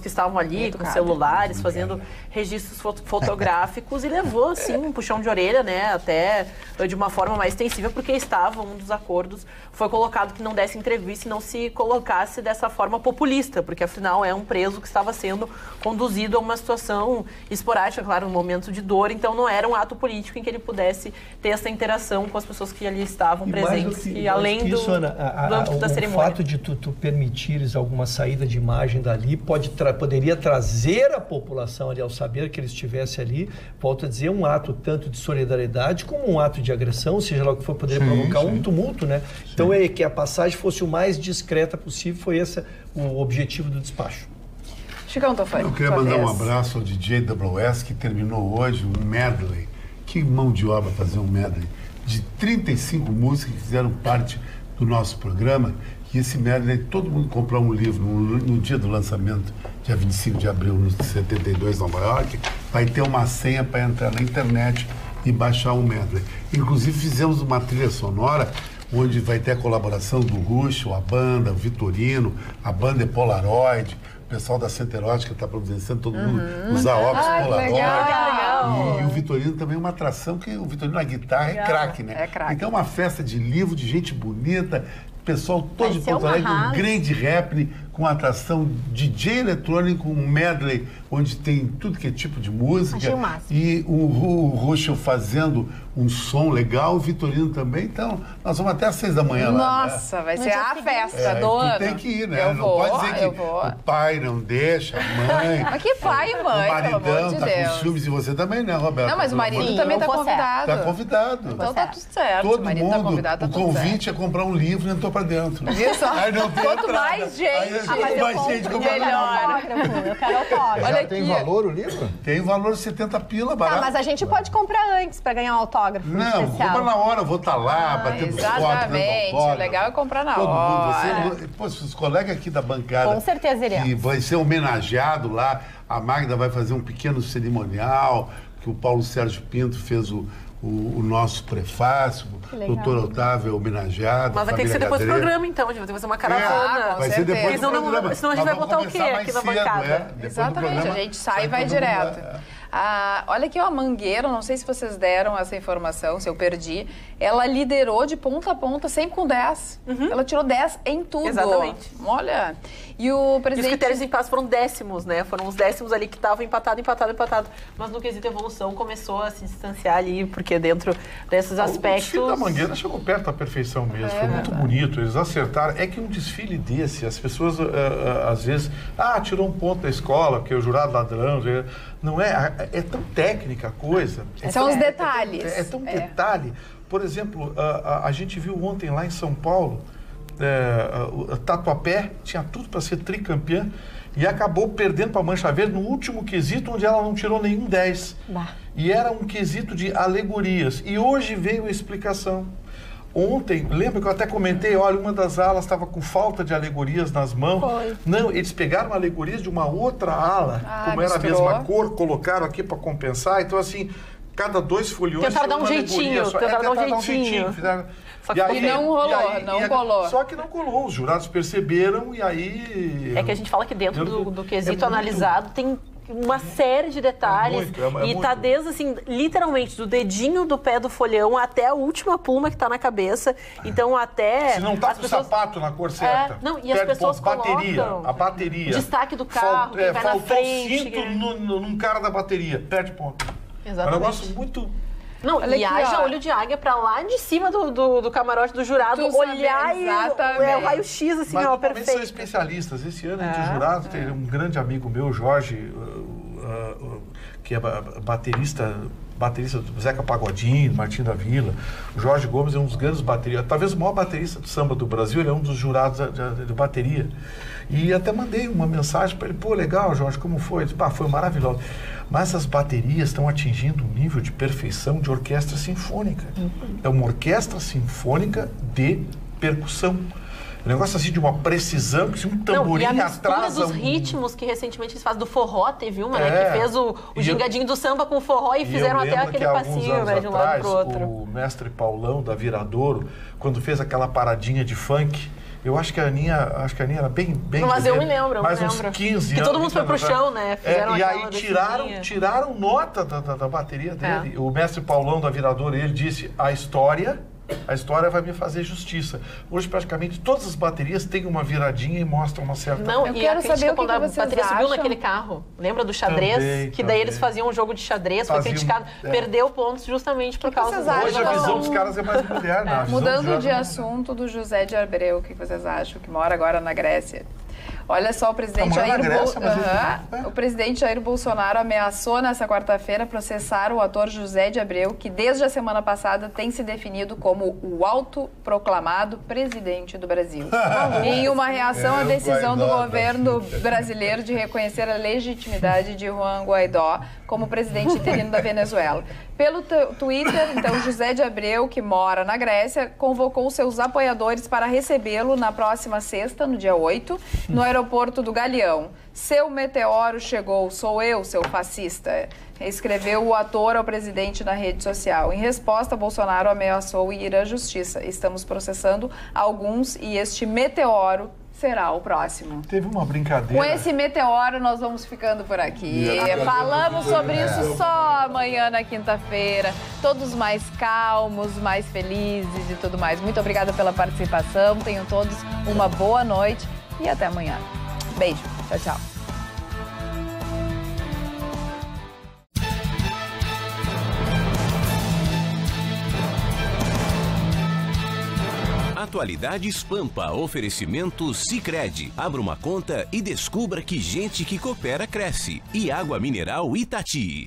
que estavam ali com celulares, fazendo registros fotográficos, e levou, assim, um puxão de orelha, né, até de uma forma mais extensiva, porque um dos acordos foi colocado que não desse entrevista e não se colocasse dessa forma populista, porque afinal é um preso que estava sendo conduzido a uma situação esporádica, claro, um momento de dor, então não era um ato político em que ele pudesse ter essa interação com as pessoas que ali estavam presentes, e além do âmbito da cerimônia. O fato de tu permitires alguma saída de imagem dali poderia trazer a população ali, ao saber que ele estivesse ali, volto a dizer, um ato tanto de solidariedade como um ato de agressão, seja lá o que for, poderia provocar um tumulto, né? Sim. Então que a passagem fosse o mais discreta possível, foi esse o objetivo do despacho. Chicão, Tofani. Eu queria mandar um abraço ao DJ WS, que terminou hoje um medley. Que mão de obra fazer um medley de 35 músicas que fizeram parte do nosso programa. E esse medley, todo mundo comprou um livro no dia do lançamento, dia 25 de abril de 72, Nova York, vai ter uma senha para entrar na internet e baixar o medley. Inclusive fizemos uma trilha sonora onde vai ter a colaboração do Ruxo, a banda, o Vitorino, a banda é Polaroid, o pessoal da Centerótica está providenciando todo mundo usar óculos Polaroid. Legal. E o Vitorino também é uma atração, que o Vitorino na guitarra é craque, né? É craque. Então é uma festa de livro, de gente bonita, pessoal todo de Porto Alegre, um grande rap com atração DJ eletrônico, um medley onde tem tudo que é tipo de música. E o Ruschel fazendo um som legal, o Vitorino também. Então, nós vamos até às 6 da manhã lá. Nossa, vai ser a festa do ano. Tem que ir, né? Não pode dizer que o pai não deixa, a mãe... Mas que pai e mãe, o maridão pelo amor de tá Deus. com ciúmes e você também, né, Roberto? Não, mas o marido também tá convidado. Tá convidado. Então tá tudo certo. Todo o marido mundo, tá convidado, tá o tudo convite é comprar um livro e entrou pra dentro. Viu só? Aí não tem Quanto entrada. mais gente, mais gente melhor. Eu quero autógrafo. Já tem valor o livro? Tem valor 70 pila, barato. Tá, mas a gente pode comprar antes pra ganhar um autógrafo especial. Compra na hora, eu vou estar lá, batendo foto. Exatamente, o legal é comprar na hora. Pô, os colegas aqui da bancada... Com certeza iremos. Que vai ser homenageado lá, a Magda vai fazer um pequeno cerimonial, que o Paulo Sérgio Pinto fez o nosso prefácio, o doutor Otávio é homenageado. Mas vai ter que ser depois do programa, então. A gente vai ter que fazer uma caravana. Vai ser depois do programa. Senão a gente vai botar o quê aqui na bancada? Exatamente, a gente sai e vai direto. Olha aqui, ó, a Mangueira, não sei se vocês deram essa informação, se eu perdi, ela liderou de ponta a ponta, sempre com 10. Ela tirou 10 em tudo. Exatamente. Olha, e o presidente... E os critérios de empate foram décimos, né? Foram uns décimos ali que estavam empatado. Mas no quesito evolução começou a se distanciar ali, porque dentro desses aspectos... O desfile da Mangueira chegou perto da perfeição mesmo, foi muito bonito, eles acertaram. É que um desfile desse, as pessoas às vezes... tirou um ponto da escola, porque o jurado ladrão... Não é tão técnica a coisa. São os detalhes. É tão detalhe. Por exemplo, a gente viu ontem lá em São Paulo, o Tatuapé tinha tudo para ser tricampeã e acabou perdendo para a Mancha Verde no último quesito, onde ela não tirou nenhum 10. E era um quesito de alegorias. E hoje veio a explicação. Ontem, lembra que eu até comentei, olha, uma das alas estava com falta de alegorias nas mãos. Foi. Não, eles pegaram alegorias de uma outra ala, como era a mesma cor, colocaram aqui para compensar. Então, assim, cada 2 folhões... Tentaram dar um jeitinho, tentaram dar um jeitinho. Só que não colou. Só que não colou, os jurados perceberam e aí... É que a gente fala que dentro do quesito analisado tem uma série de detalhes e tá desde, assim, literalmente do dedinho do pé do folhão até a última pluma que tá na cabeça. Então até... Se não tá com o sapato na cor certa. E as pessoas colocam... A bateria. Destaque do carro, quem vai na frente. Faltou cinto num cara da bateria, perde ponto. Exatamente. É um negócio muito... Não, e haja olho de águia pra lá de cima do camarote do jurado, olhar e o raio-x, assim, mas, perfeito. São especialistas. Esse ano, entre jurados, tem um grande amigo meu, Jorge, que é baterista do Zeca Pagodinho, Martim da Vila. O Jorge Gomes é um dos grandes bateristas, talvez o maior baterista de samba do Brasil, ele é um dos jurados de bateria. E até mandei uma mensagem para ele, pô, legal, Jorge, como foi? Ele disse, foi maravilhoso. Mas as baterias estão atingindo um nível de perfeição de orquestra sinfônica. É uma orquestra sinfônica de percussão. Um negócio assim de uma precisão, que se um tamborim atrasa... E a mistura dos ritmos que recentemente eles fazem do forró, teve uma, né? Que fez o gingadinho do samba com o forró e fizeram até aquele passinho, né, de um lado pro outro. O mestre Paulão, da Viradouro, quando fez aquela paradinha de funk... Eu acho que a Aninha era bem... Mas eu me lembro, mais uns 15 anos. Que todo mundo foi pro chão, né? Fizeram e aí tiraram nota da bateria dele. O mestre Paulão da Viradouro, ele disse, a história vai me fazer justiça. Hoje, praticamente, todas as baterias têm uma viradinha e mostram uma certa... Não, eu quero saber quando a bateria subiu naquele carro. Lembra do xadrez? Daí eles faziam um jogo de xadrez, foi criticado. Perdeu pontos justamente por causa disso. Hoje a visão dos caras é mais moderna. Mudando de assunto, do José de Abreu, o que vocês acham? Que mora agora na Grécia. Olha só, o presidente Jair Bolsonaro ameaçou nessa quarta-feira processar o ator José de Abreu, que desde a semana passada tem se definido como o autoproclamado presidente do Brasil. Em uma reação à decisão do governo brasileiro de reconhecer a legitimidade de Juan Guaidó como presidente interino da Venezuela. Pelo Twitter, então, José de Abreu, que mora na Grécia, convocou seus apoiadores para recebê-lo na próxima sexta, no dia 8, no aeroporto do Galeão. Seu meteoro chegou, sou eu, seu fascista, escreveu o ator ao presidente na rede social. Em resposta, Bolsonaro ameaçou ir à justiça. Estamos processando alguns e este meteoro será o próximo? Teve uma brincadeira. Com esse meteoro, nós vamos ficando por aqui. Falamos sobre isso só amanhã, na quinta-feira. Todos mais calmos, mais felizes e tudo mais. Muito obrigada pela participação. Tenham todos uma boa noite e até amanhã. Beijo. Tchau, tchau. Atualidades Pampa, oferecimento Sicredi. Abra uma conta e descubra que gente que coopera cresce. E água mineral Itati.